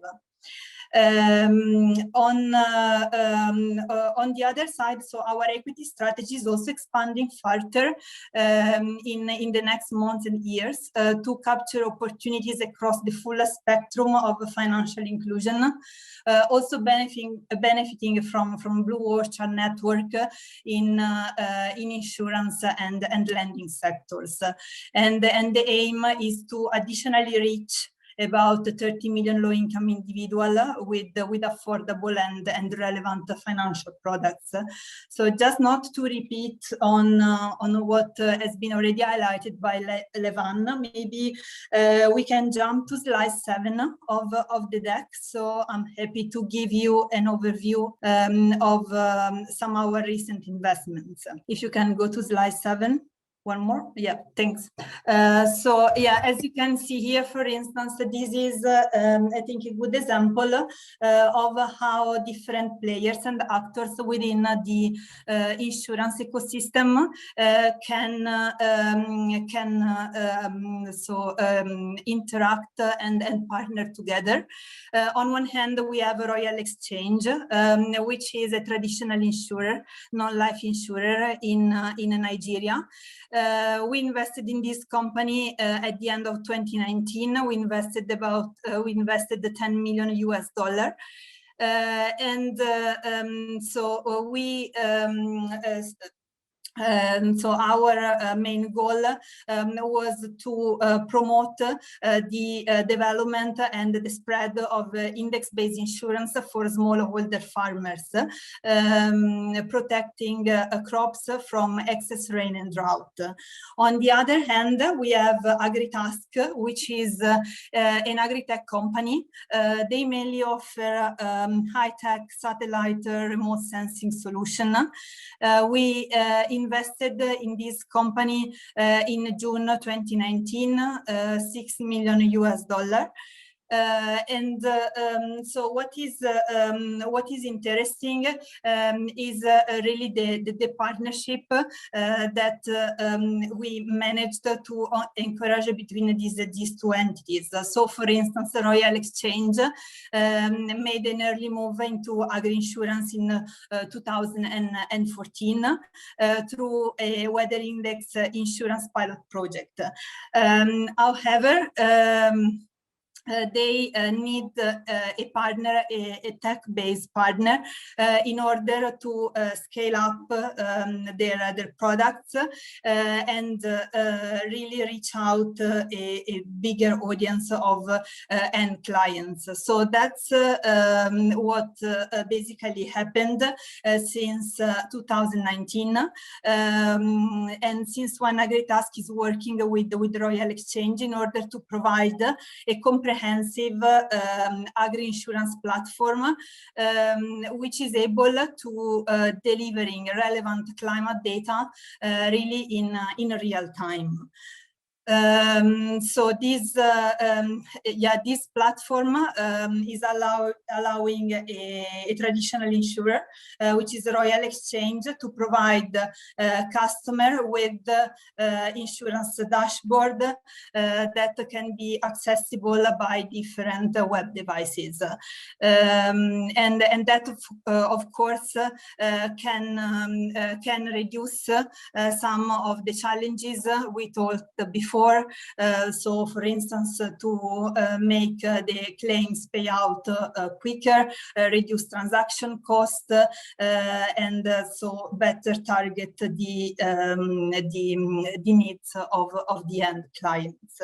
On the other side, so our equity strategy is also expanding further in the next months and years to capture opportunities across the full spectrum of financial inclusion, also benefiting from BlueOrchard network in insurance and lending sectors, and the aim is to additionally reach about 30 million low-income individuals with affordable and relevant financial products. So just not to repeat on what has been already highlighted by Levan, maybe we can jump to slide 7 of the deck. So I'm happy to give you an overview of some of our recent investments. If you can go to slide 7. One more? Yeah, thanks. So yeah, as you can see here, for instance, this is, I think, a good example of how different players and actors within the insurance ecosystem can interact and partner together. On one hand, we have a Royal Exchange, which is a traditional insurer, non-life insurer in Nigeria. We invested in this company at the end of 2019. We invested the $10 million US. So our main goal was to promote the development and the spread of index-based insurance for smallholder farmers, protecting crops from excess rain and drought. On the other hand, we have AgriTask, which is an agri-tech company. They mainly offer high-tech satellite remote sensing solution. We invested in this company in June 2019, $6 million US. So what is interesting is really the partnership that we managed to encourage between these two entities. So for instance, the Royal Exchange made an early move into agri-insurance in 2014 through a weather index insurance pilot project. However, they need a partner, a tech-based partner, in order to scale up their products and really reach out a bigger audience of end clients. So that's what basically happened since 2019. And since One AgriTask is working with the Royal Exchange in order to provide a comprehensive agri-insurance platform, which is able to delivering relevant climate data really in real time. So this this platform is allowing a traditional insurer, which is the Royal Exchange, to provide customer with insurance dashboard that can be accessible by different web devices, and that of course can reduce some of the challenges we talked before. So for instance, to make the claims payout quicker, reduce transaction cost, and so better target the needs of the end clients.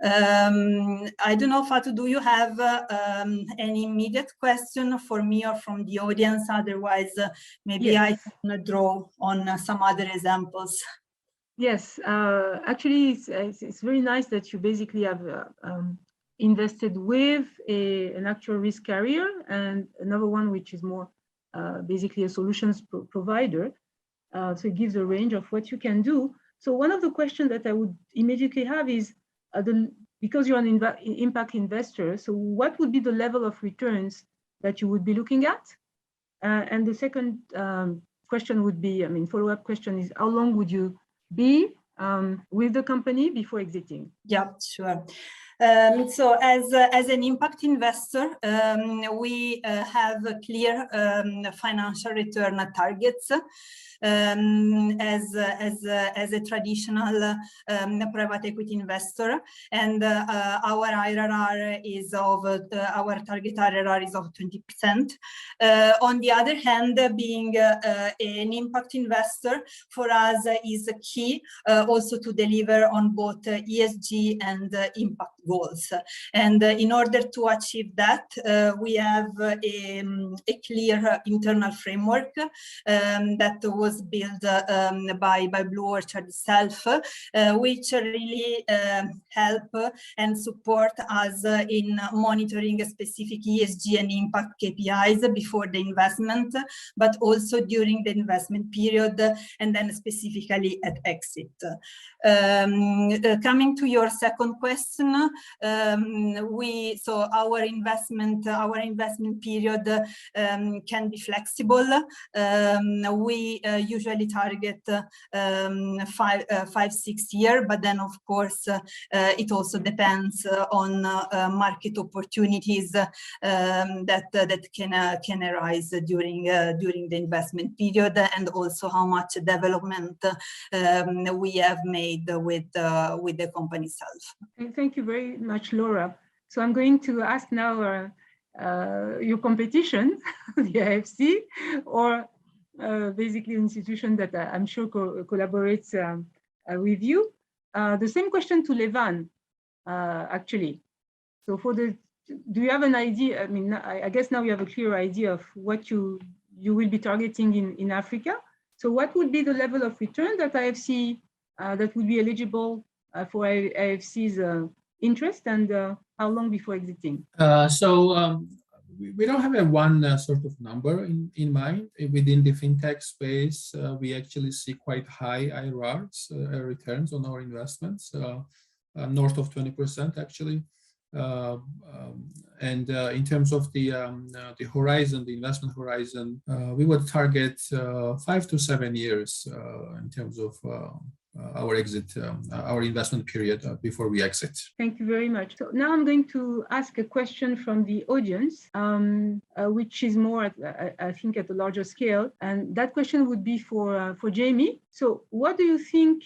I don't know, Fatou, do you have any immediate question for me or from the audience? Otherwise, maybe yes. I can draw on some other examples. Yes, actually, it's very nice that you basically have invested with an actual risk carrier and another one which is more basically a solutions provider. So it gives a range of what you can do. So one of the questions that I would immediately have is, because you're an impact investor, so what would be the level of returns that you would be looking at? And the second question would be, follow-up question is, how long would you be with the company before exiting? Yeah, sure. So as an impact investor, we have clear financial return targets. As a traditional private equity investor, and our IRR is of our target IRR is of 20%. On the other hand, being an impact investor for us is key also to deliver on both ESG and impact goals. And in order to achieve that, we have a clear internal framework that was built by BlueOrchard itself, which really help and support us in monitoring specific ESG and impact KPIs before the investment, but also during the investment period, and then specifically at exit. Coming to your second question, so our investment period can be flexible. We usually target 5-6 years, but then of course it also depends on market opportunities that can arise during the investment period, and also how much development we have made with the company itself. Okay, thank you very much, Laura. So I'm going to ask now your competition, the IFC, or basically an institution that I'm sure collaborates with you. The same question to Levan, actually. So do you have an idea? I mean, I guess now you have a clear idea of what you will be targeting in Africa. So what would be the level of return that IFC, that would be eligible for IFC's interest, and how long before exiting? We don't have a one sort of number in mind. Within the fintech space, we actually see quite high IRRs, returns on our investments, north of 20% actually. And in terms of the horizon, the investment horizon, we would target 5 to 7 years in terms of our exit, our investment period before we exit. Thank you very much. So now I'm going to ask a question from the audience, which is more, I think, at a larger scale. And that question would be for Jamie. So what do you think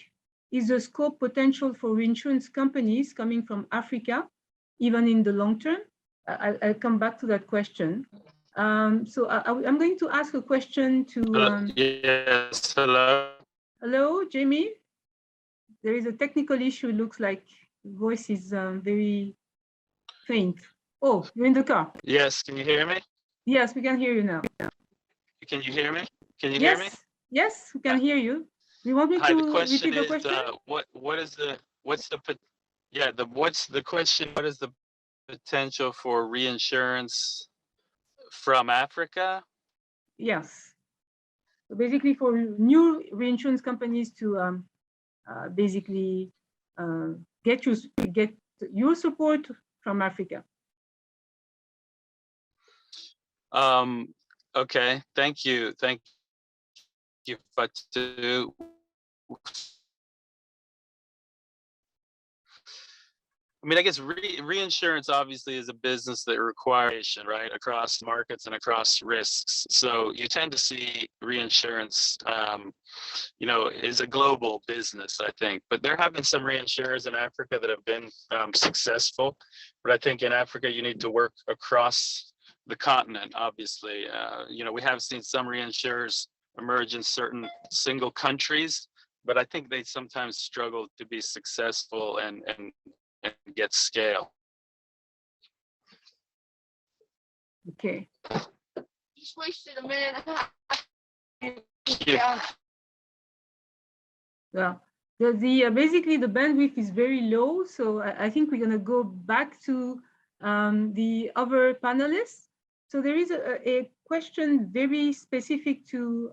is the scope potential for reinsurance companies coming from Africa, even in the long term? I'll come back to that question. So I'm going to ask a question to... Yes, hello. Hello, Jamie. There is a technical issue. It looks like voice is very faint. Oh, you're in the car. Yes, can you hear me? Yes, we can hear you now. Can you hear me? Can you Yes, hear me? yes, we can hear you. Do you want me Hi, to the question repeat the is, question? what's the question? What is the potential for reinsurance from Africa? Yes. So basically for new reinsurance companies to basically get your support from Africa. Okay, thank you. Thank you, Fatou. I mean, I guess reinsurance obviously is a business that requires, right, across markets and across risks. So you tend to see reinsurance, is a global business, I think. But there have been some reinsurers in Africa that have been successful. But I think in Africa, you need to work across the continent, obviously. We have seen some reinsurers emerge in certain single countries, but I think they sometimes struggle to be successful and get scale. Okay. Just wasted a minute and a half. Yeah. Well, basically the bandwidth is very low, so I think we're going to go back to the other panelists. So there is a question very specific to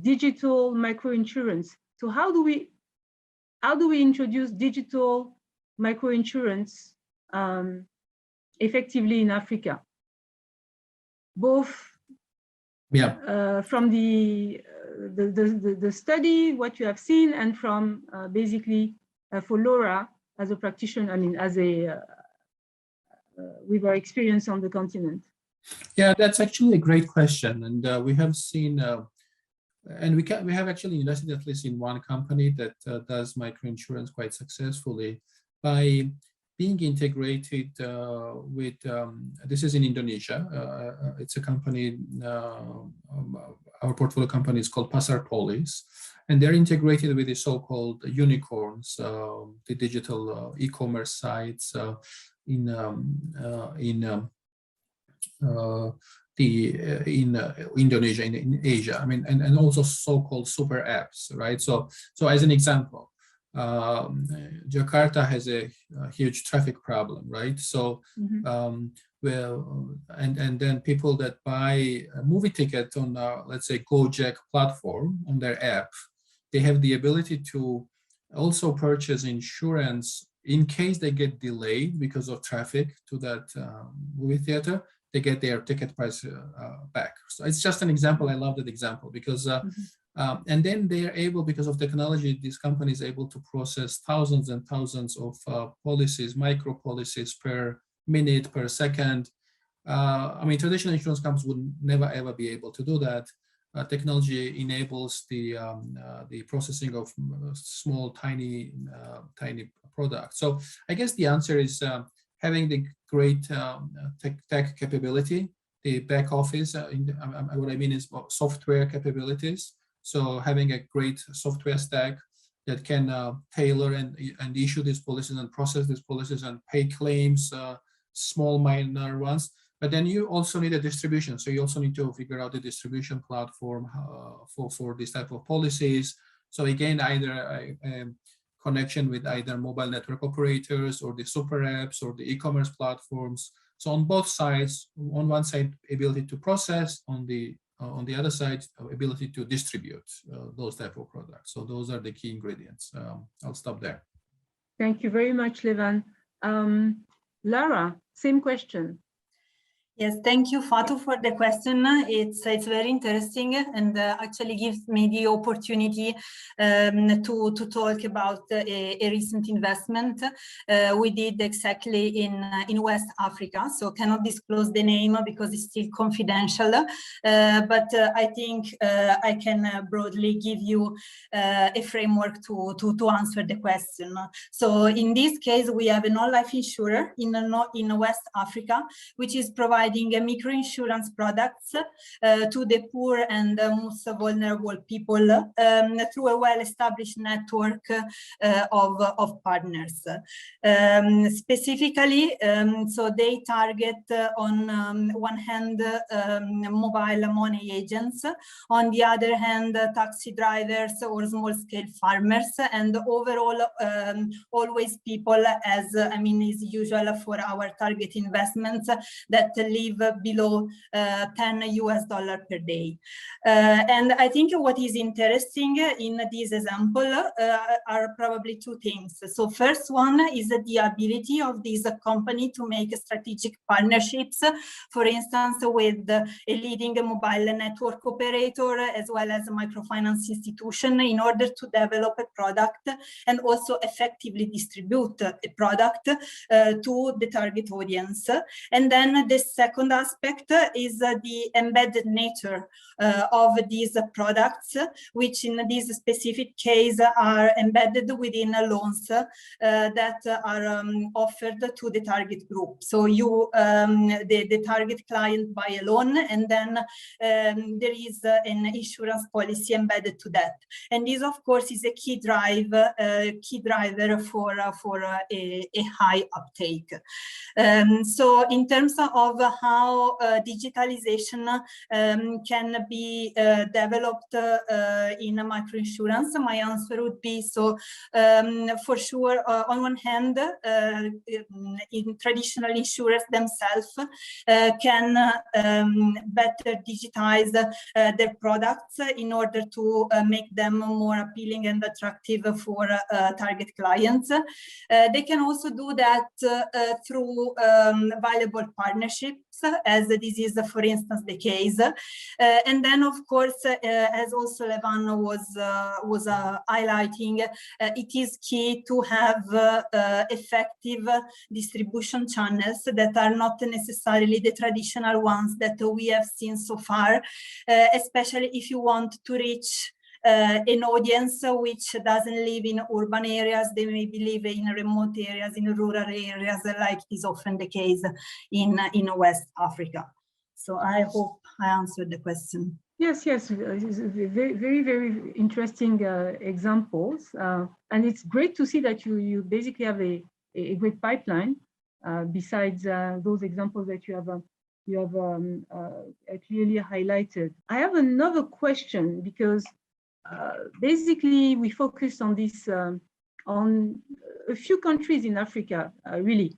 digital microinsurance. So how do we introduce digital microinsurance effectively in Africa? Both from the study, what you have seen, and from basically for Lara as a practitioner, I mean, as a with our experience on the continent. Yeah, that's actually a great question, and we have seen, and we have actually invested at least in one company that does microinsurance quite successfully by being integrated with. This is in Indonesia. It's a company. Our portfolio company is called Pasar Polis, and they're integrated with the so-called unicorns, the digital e-commerce sites in Indonesia, in Asia. I mean, and also so-called super apps, right? So as an example, Jakarta has a huge traffic problem, right? So and then people that buy a movie ticket on let's say Gojek platform on their app, they have the ability to also purchase insurance in case they get delayed because of traffic to that movie theater. They get their ticket price back. So it's just an example. I love that example because, and then they are able, because of technology, this company is able to process thousands and thousands of policies, micro policies per minute, per second. I mean, traditional insurance companies would never ever be able to do that. Technology enables the processing of small, tiny products. So I guess the answer is having the great tech capability, the back office. What I mean is software capabilities. So having a great software stack that can tailor and issue these policies and process these policies and pay claims, small minor ones. But then you also need a distribution. So you also need to figure out the distribution platform for this type of policies. So again, either a connection with either mobile network operators or the super apps or the e-commerce platforms. So on both sides, on one side, ability to process, on the other side, ability to distribute those type of products. So those are the key ingredients. I'll stop there. Thank you very much, Levan. Lara, same question. Yes, thank you, Fatou, for the question. It's very interesting and actually gives me the opportunity to talk about a recent investment we did exactly in West Africa. So cannot disclose the name because it's still confidential. But I think I can broadly give you a framework to answer the question. So in this case, we have a non-life insurer in West Africa, which is providing microinsurance products to the poor and most vulnerable people through a well-established network of partners. Specifically, so they target on one hand mobile money agents, on the other hand taxi drivers or small-scale farmers, and overall always people, as I mean is usual for our target investments, that live below $10 per day. And I think what is interesting in this example are probably two things. So first one is the ability of this company to make strategic partnerships, for instance, with a leading mobile network operator as well as a microfinance institution in order to develop a product and also effectively distribute a product to the target audience. And then the second aspect is the embedded nature of these products, which in this specific case are embedded within loans that are offered to the target group. So you, the target client buy a loan, and then there is an insurance policy embedded to that. And this, of course, is a key driver for a high uptake. So in terms of how digitalization can be developed in microinsurance, my answer would be so for sure on one hand in traditional insurers themselves can better digitize their products in order to make them more appealing and attractive for target clients. They can also do that through valuable partnerships, as this is, for instance, the case. And then, of course, as also Levan was highlighting, it is key to have effective distribution channels that are not necessarily the traditional ones that we have seen so far, especially if you want to reach an audience which doesn't live in urban areas. They maybe live in remote areas, in rural areas, like is often the case in West Africa. So I hope I answered the question. Yes, very, very interesting examples, and it's great to see that you basically have a great pipeline besides those examples that you have clearly highlighted. I have another question because basically we focused on this on a few countries in Africa, really,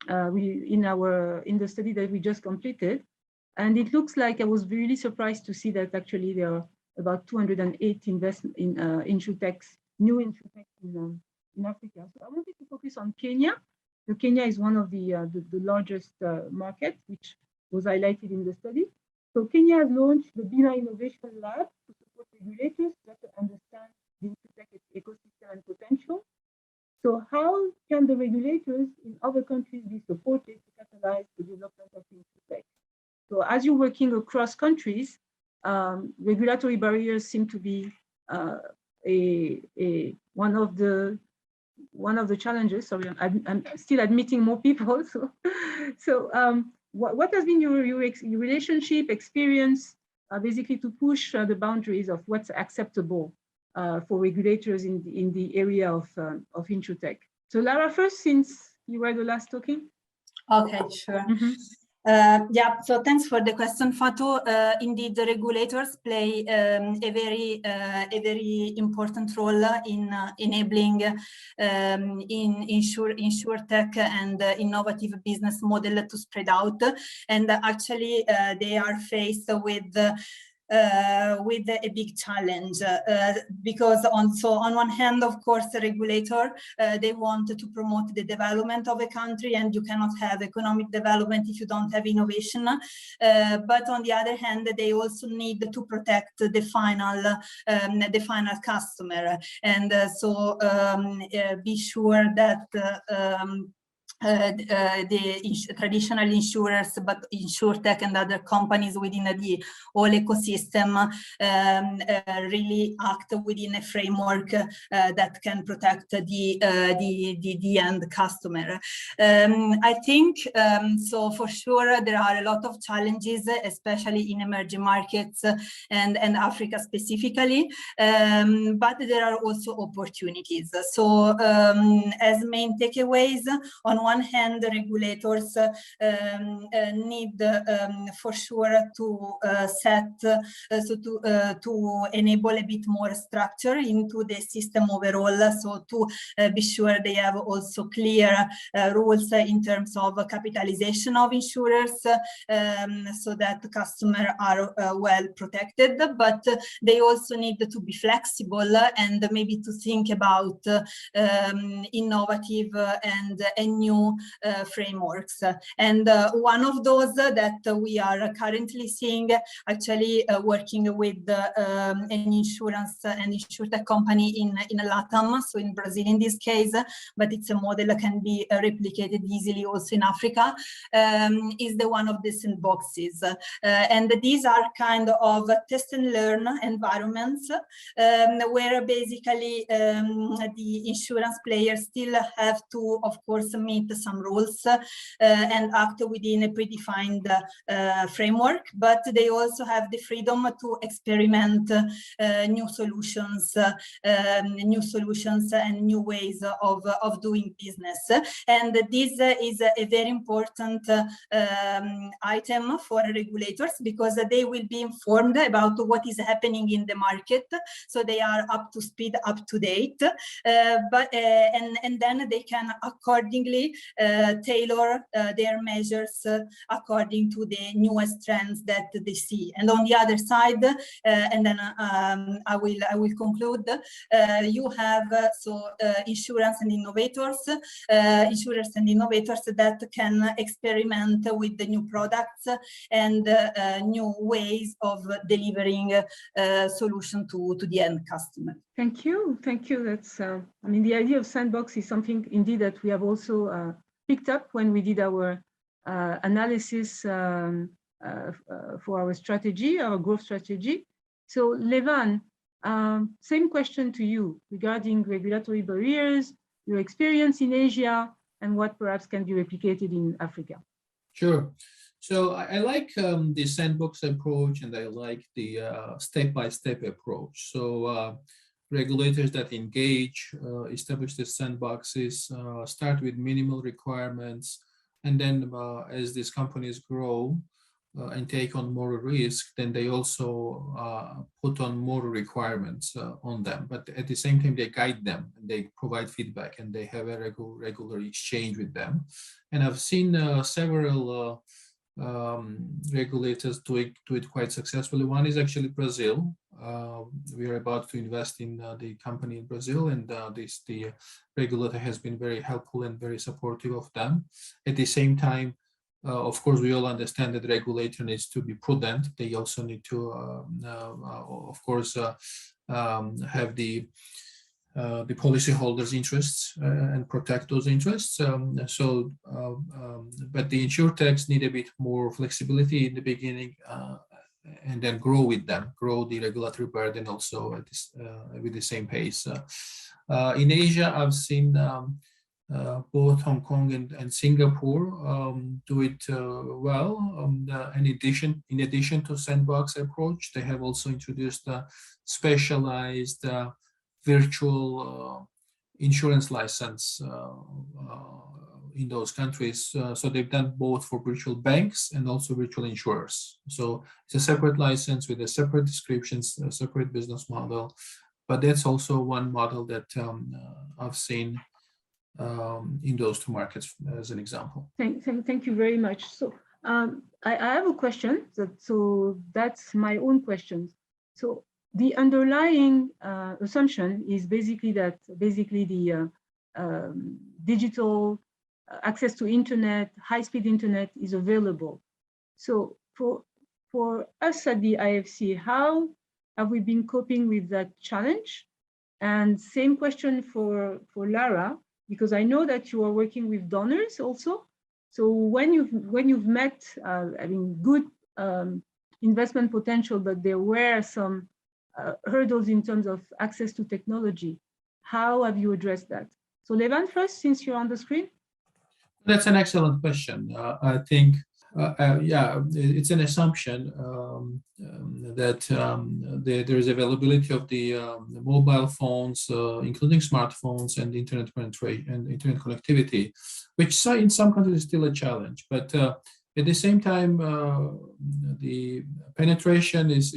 in the study that we just completed. And it looks like I was really surprised to see that actually there are about 208 investment in Insurtechs, new Insurtechs in Africa. So I wanted to focus on Kenya. So Kenya is one of the largest markets, which was highlighted in the study. So Kenya has launched the BINA Innovation Lab to support regulators to better understand the Insurtech ecosystem and potential. So how can the regulators in other countries be supported to catalyze the development of Insurtech? So as you're working across countries, regulatory barriers seem to be one of the challenges. Sorry, I'm still admitting more people. So what has been your relationship experience, basically to push the boundaries of what's acceptable for regulators in the area of Insurtech? So Lara, first, since you were the last talking. Okay, sure. Mm-hmm. Yeah, so thanks for the question, Fatou. Indeed, the regulators play a very important role in enabling Insurtech and innovative business model to spread out. And actually, they are faced with with a big challenge because on one hand, of course, the regulator, they want to promote the development of a country, and you cannot have economic development if you don't have innovation. But on the other hand, they also need to protect the final customer, and be sure that the traditional insurers, but Insurtech and other companies within the whole ecosystem really act within a framework that can protect the end customer. I think so. For sure, there are a lot of challenges, especially in emerging markets and Africa specifically, but there are also opportunities. So as main takeaways, on one hand, the regulators need for sure to to enable a bit more structure into the system overall, so to be sure they have also clear rules in terms of capitalization of insurers, so that the customers are well protected, but they also need to be flexible and maybe to think about innovative and new frameworks. And one of those that we are currently seeing, actually working with an insurance and Insurtech company in LATAM, so in Brazil in this case, but it's a model that can be replicated easily also in Africa, is the one of the sandboxes. And these are kind of test and learn environments where basically the insurance players still have to, of course, meet some rules and act within a predefined framework, but they also have the freedom to experiment new solutions and new ways of doing business. And this is a very important item for regulators, because they will be informed about what is happening in the market, so they are up to speed, up to date, and then they can accordingly tailor their measures according to the newest trends that they see. And on the other side, and then I will conclude, you have insurers and innovators that can experiment with the new products and new ways of delivering solution to the end customer. Thank you. That's, I mean, the idea of sandbox is something indeed that we have also picked up when we did our analysis for our strategy, our growth strategy. So Levan, same question to you regarding regulatory barriers, your experience in Asia, and what perhaps can be replicated in Africa. Sure. So I like the sandbox approach, and I like the step-by-step approach. So regulators that engage, establish the sandboxes, start with minimal requirements, and then as these companies grow and take on more risk, then they also put on more requirements on them. But at the same time, they guide them, and they provide feedback, and they have a regular exchange with them. And I've seen several regulators do it quite successfully. One is actually Brazil. We are about to invest in the company in Brazil, and the regulator has been very helpful and very supportive of them. At the same time, of course, we all understand that the regulator needs to be prudent. They also need to, of course, have the policyholders' interests and protect those interests. But the insurtechs need a bit more flexibility in the beginning, and then grow with them, grow the regulatory burden also at this, with the same pace. In Asia, I've seen both Hong Kong and Singapore do it well. In addition to sandbox approach, they have also introduced a specialized virtual insurance license in those countries. So they've done both for virtual banks and also virtual insurers. So it's a separate license with a separate descriptions, a separate business model. But that's also one model that I've seen in those two markets as an example. Thank you very much. So I have a question. So that's my own question. So the underlying assumption is basically that the digital access to internet, high-speed internet is available. So for us at the IFC, how have we been coping with that challenge? And same question for Lara, because I know that you are working with donors also. So when you've met, I mean, good investment potential, but there were some hurdles in terms of access to technology, how have you addressed that? So Levan first, since you're on the screen. That's an excellent question. I think, yeah, it's an assumption that there is availability of the mobile phones, including smartphones and internet penetration and internet connectivity, which in some countries is still a challenge. But at the same time, the penetration is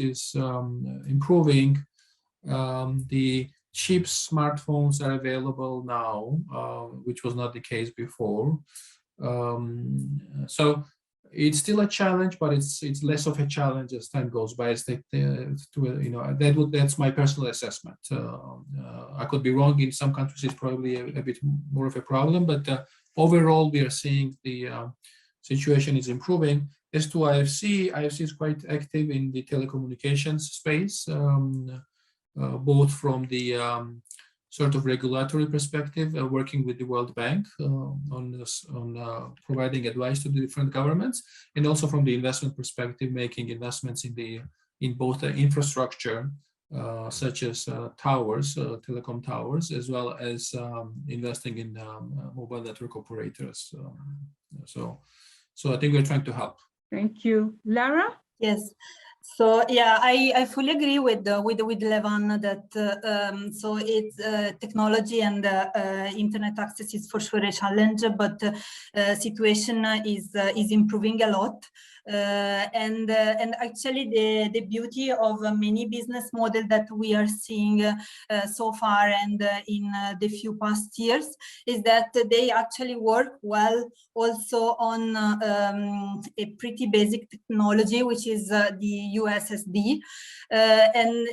improving. The cheap smartphones are available now, which was not the case before. So it's still a challenge, but it's less of a challenge as time goes by. That's my personal assessment. I could be wrong. In some countries, it's probably a bit more of a problem, but overall, we are seeing the situation is improving. As to IFC is quite active in the telecommunications space. Both from the sort of regulatory perspective, working with the World Bank on providing advice to the different governments, and also from the investment perspective, making investments in both the infrastructure, such as towers, telecom towers, as well as investing in mobile network operators. So I think we're trying to help. Thank you, Lara. Yes. So yeah, I fully agree with Levan that so it's technology and internet access is for sure a challenge, but situation is improving a lot. And actually the beauty of many business model that we are seeing so far and in the few past years is that they actually work well also on a pretty basic technology, which is the USSD, and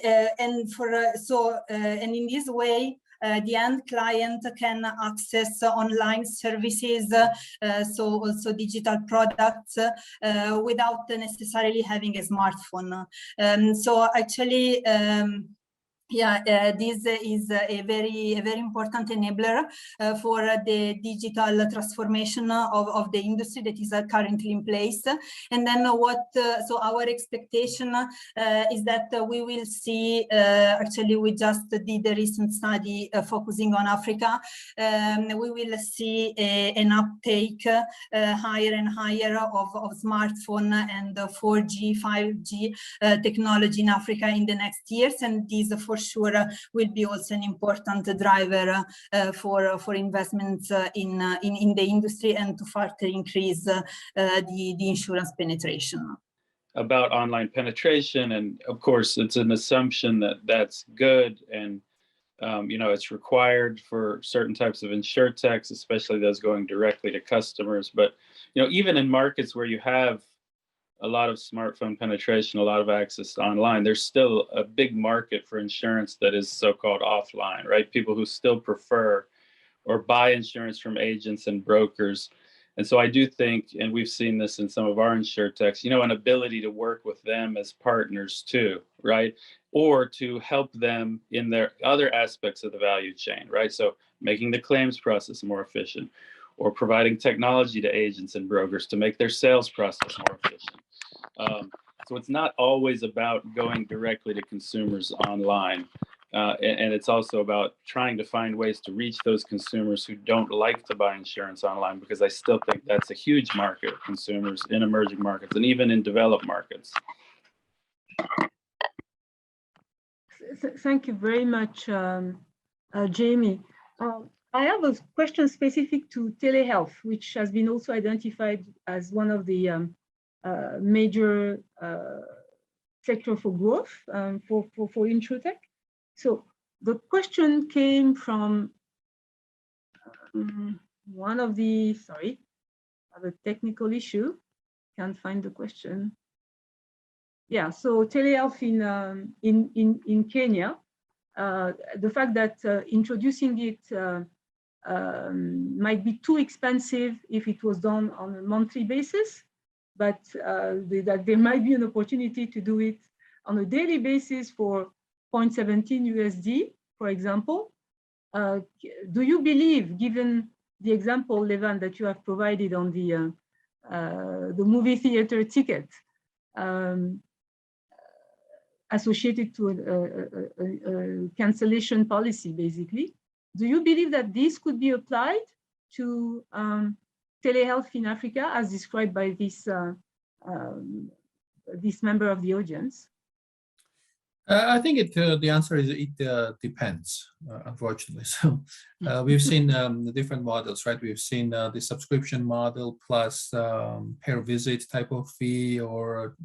in this way the end client can access online services, so also digital products, without necessarily having a smartphone. So actually, yeah, this is a very important enabler for the digital transformation of the industry that is currently in place. And then so our expectation is that we will see, actually we just did a recent study focusing on Africa, we will see an uptake higher and higher of smartphone and 4G, 5G technology in Africa in the next years, and these for sure will be also an important driver for investments in the industry and to further increase the insurance penetration. About online penetration, and of course it's an assumption that that's good, and it's required for certain types of Insurtechs, especially those going directly to customers. But even in markets where you have a lot of smartphone penetration, a lot of access online, there's still a big market for insurance that is so-called offline, right? People who still prefer or buy insurance from agents and brokers. And so I do think, and we've seen this in some of our Insurtechs, an ability to work with them as partners too, right? Or to help them in their other aspects of the value chain, right? So making the claims process more efficient, or providing technology to agents and brokers to make their sales process more efficient. So it's not always about going directly to consumers online. And it's also about trying to find ways to reach those consumers who don't like to buy insurance online, because I still think that's a huge market of consumers in emerging markets and even in developed markets. Thank you very much, Jamie. I have a question specific to telehealth, which has been also identified as one of the major sector for growth for Insurtech. So the question came from one of the, sorry, I have a technical issue. can't find the question. Yeah, so telehealth in Kenya, the fact that introducing it might be too expensive if it was done on a monthly basis, but that there might be an opportunity to do it on a daily basis for 0.17 USD, for example. Do you believe, given the example, Levan, that you have provided on the movie theater ticket, associated to a cancellation policy, basically, do you believe that this could be applied to telehealth in Africa, as described by this this member of the audience? I think the answer is it depends, unfortunately. So we've seen the different models, right? We've seen the subscription model plus per visit type of fee, or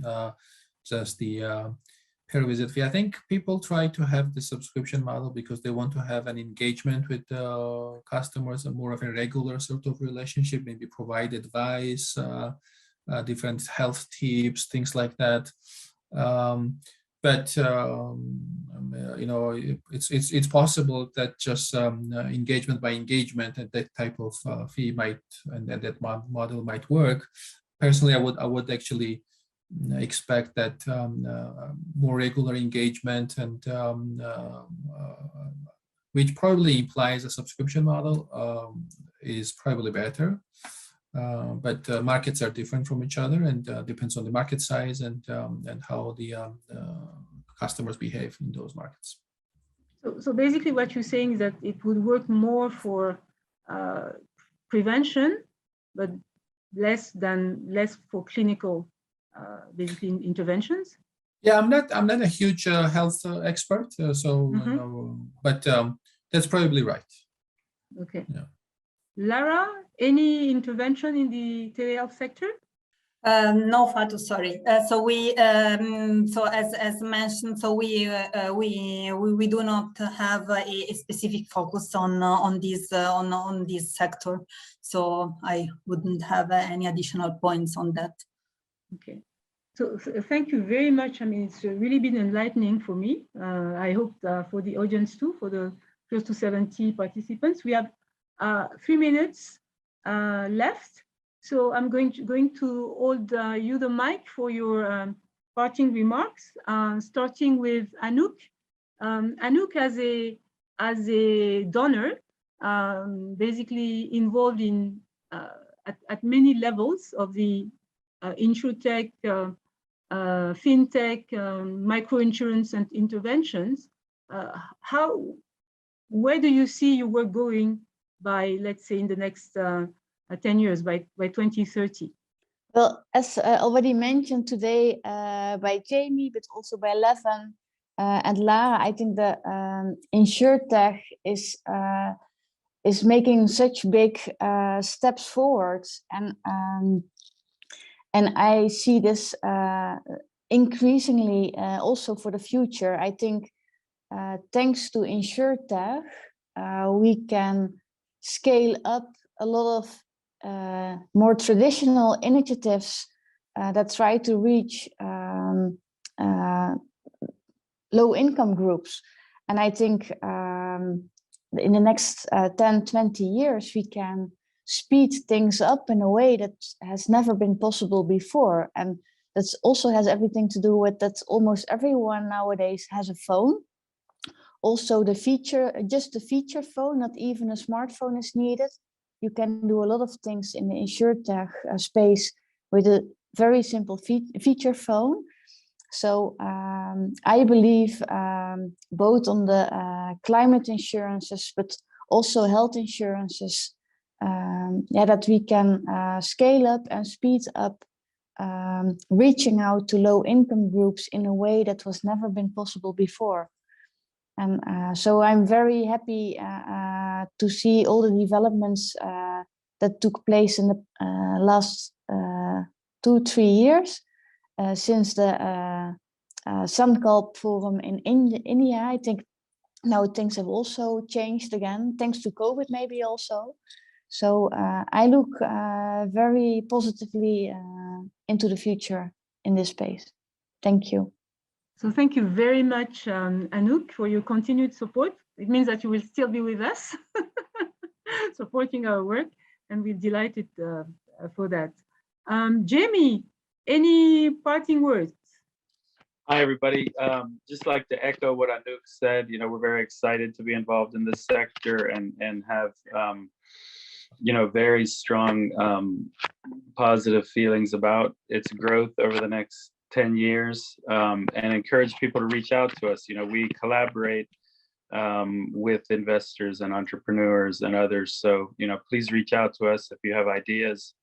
just the per visit fee. I think people try to have the subscription model because they want to have an engagement with customers, and more of a regular sort of relationship, maybe provide advice, different health tips, things like that. But you know, it's possible that just engagement by engagement and that type of fee might, and that model might work. Personally, I would actually expect that more regular engagement, and which probably implies a subscription model, is probably better. But markets are different from each other, and depends on the market size and how the customers behave in those markets. So basically what you're saying is that it would work more for prevention, but less for clinical basically interventions. Yeah, I'm not a huge health expert, so you know, but that's probably right. Okay. Yeah. Lara, any intervention in the telehealth sector? No, Fatou, sorry. So we, so as mentioned, so we do not have a specific focus on this sector. So I wouldn't have any additional points on that. Okay. So thank you very much. I mean, it's really been enlightening for me. I hope for the audience too, for the close to 70 participants. We have 3 minutes left. So I'm going to hold you the mic for your parting remarks, starting with Anouk. Anouk, as a donor, basically involved in at many levels of the Insurtech, fintech, microinsurance and interventions. Where do you see your work going by, let's say, in the next 10 years, by 2030? Well, as already mentioned today by Jamie, but also by Levan and Lara, I think the Insurtech is making such big steps forward, and I see this increasingly also for the future. I think thanks to Insurtech, we can scale up a lot of more traditional initiatives that try to reach low income groups. And I think in the next 10, 20 years, we can speed things up in a way that has never been possible before. And that also has everything to do with that almost everyone nowadays has a phone. Also the feature phone, not even a smartphone is needed. You can do a lot of things in the Insurtech space with a very simple feature phone. So I believe both on the climate insurances, but also health insurances, that we can scale up and speed up reaching out to low income groups in a way that was never been possible before. And so I'm very happy to see all the developments that took place in the last 2-3 years since the Sankalp Forum in India. I think now things have also changed again, thanks to COVID maybe also. So I look very positively into the future in this space. Thank you. So thank you very much, Anouk, for your continued support. It means that you will still be with us, supporting our work, and we're delighted for that. Jamie, any parting words? Hi, everybody. Just like to echo what Anouk said. You know, we're very excited to be involved in this sector and have, you know, very strong positive feelings about its growth over the next 10 years, and encourage people to reach out to us. You know, we collaborate with investors and entrepreneurs and others. So, you know, please reach out to us if you have ideas.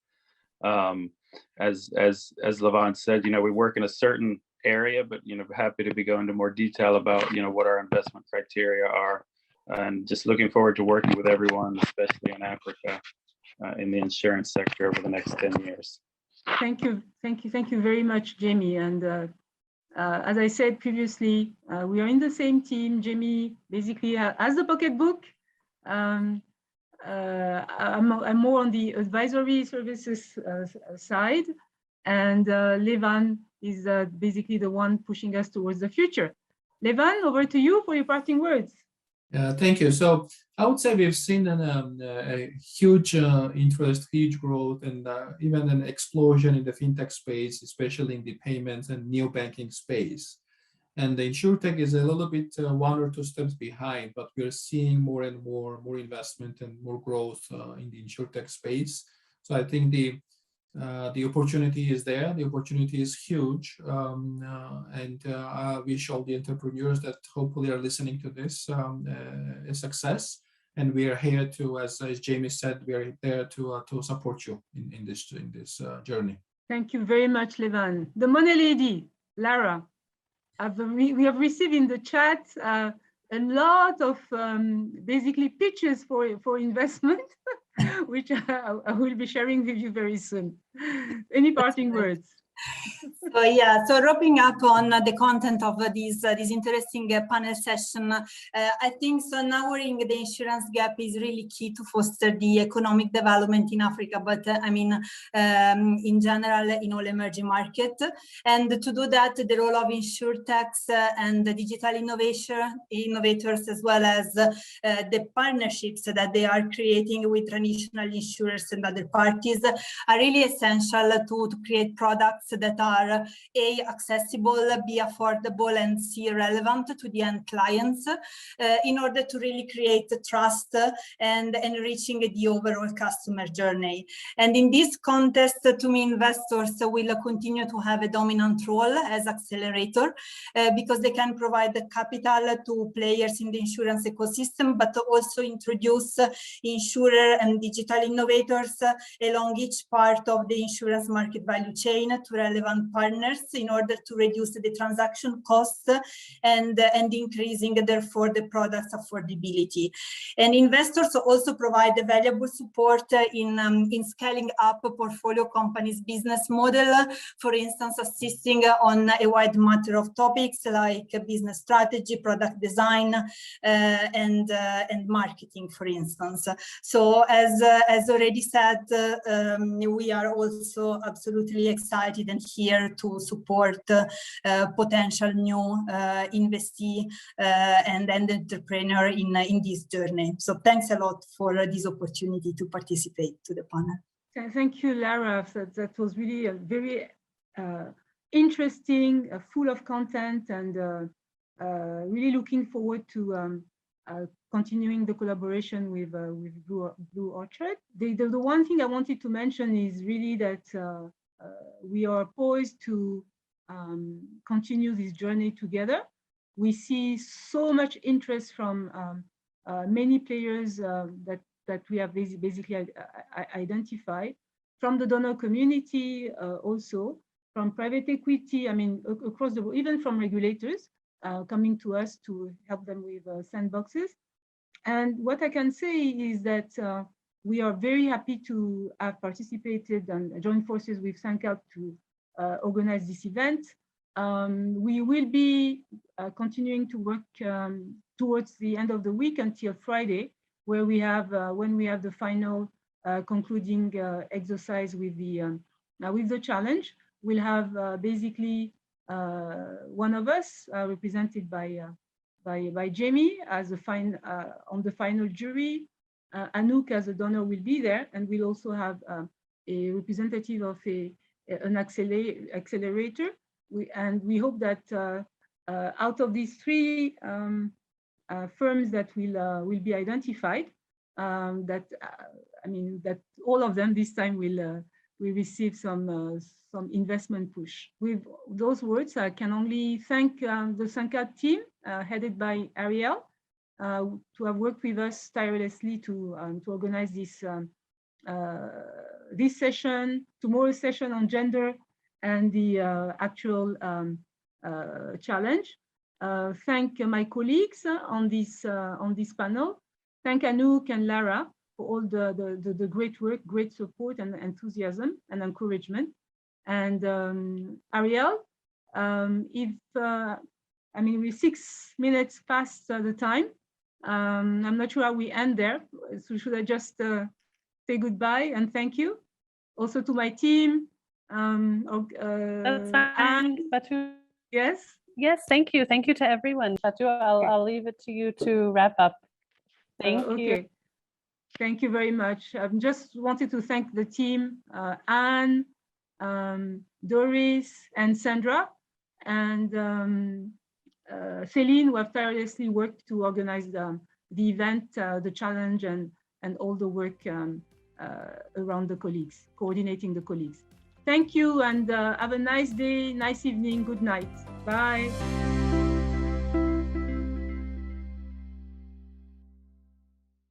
As Levan said, you know, we work in a certain area, but, you know, happy to be going into more detail about, you know, what our investment criteria are, and just looking forward to working with everyone, especially in Africa, in the insurance sector over the next 10 years. Thank you very much, Jamie. And as I said previously, we are in the same team. Jamie basically has the pocketbook. I'm more on the advisory services side, and Levan is basically the one pushing us towards the future. Levan, over to you for your parting words. Thank you. So I would say we've seen a huge interest, huge growth, and even an explosion in the fintech space, especially in the payments and neobanking space. And the Insurtech is a little bit 1 or 2 steps behind, but we're seeing more and more investment and more growth in the Insurtech space. So I think the opportunity is there. The opportunity is huge, and I wish all the entrepreneurs that hopefully are listening to this a success. And we are here to, as Jamie said, we are there to support you in this journey. Thank you very much, Levan. The money lady, Lara. We have received in the chat a lot of basically pitches for investment, which I will be sharing with you very soon. Any parting words? So yeah, so wrapping up on the content of this interesting panel session, I think so narrowing the insurance gap is really key to foster the economic development in Africa, but I mean, in general, in all emerging markets. And to do that, the role of insurtechs and the digital innovators, as well as the partnerships that they are creating with traditional insurers and other parties, are really essential to create products that are A, accessible, B, affordable, and C, relevant to the end clients, in order to really create trust and enriching the overall customer journey. And in this context, to me, investors will continue to have a dominant role as accelerator, because they can provide the capital to players in the insurance ecosystem, but also introduce insurer and digital innovators along each part of the insurance market value chain to relevant partners in order to reduce the transaction costs and increasing therefore the product's affordability. And investors also provide valuable support in scaling up a portfolio company's business model, for instance, assisting on a wide matter of topics like business strategy, product design, and marketing, for instance. So as already said, we are also absolutely excited and here to support potential new investee and entrepreneur in this journey. So thanks a lot for this opportunity to participate to the panel. Thank you, Lara. That was really a very interesting, full of content, and really looking forward to continuing the collaboration with BlueOrchard. The one thing I wanted to mention is really that we are poised to continue this journey together. We see so much interest from many players that we have basically identified, from the donor community, also from private equity, I mean, across the board, even from regulators coming to us to help them with sandboxes. And what I can say is that we are very happy to have participated and joined forces with SANCAP to organize this event. We will be continuing to work towards the end of the week until Friday, where we have when we have the final concluding exercise with the challenge. We'll have basically one of us represented by Jamie as on the final jury. Anouk as a donor will be there, and we'll also have a representative of an accelerator. We hope that out of these three firms that will be identified, that all of them this time will receive some investment push. With those words, I can only thank the SUNCAD team headed by Ariel to have worked with us tirelessly to organize this this session, tomorrow's session on gender, and the actual challenge. Thank my colleagues on this panel. Thank Anouk and Lara for all the great work, great support, and enthusiasm and encouragement. And Ariel, we're 6 minutes past the time. I'm not sure how we end there. So should I just say goodbye and thank you? Also to my team. That's fine, Fatou. Yes. Yes, thank you. Thank you to everyone. Fatou, I'll leave it to you to wrap up. Thank you. Thank you very much. I just wanted to thank the team, Anne, Doris, and Sandra, and Céline, who have tirelessly worked to organize the event, the challenge, and all the work around the colleagues, coordinating the colleagues. Thank you, and have a nice day, nice evening, good night. Bye.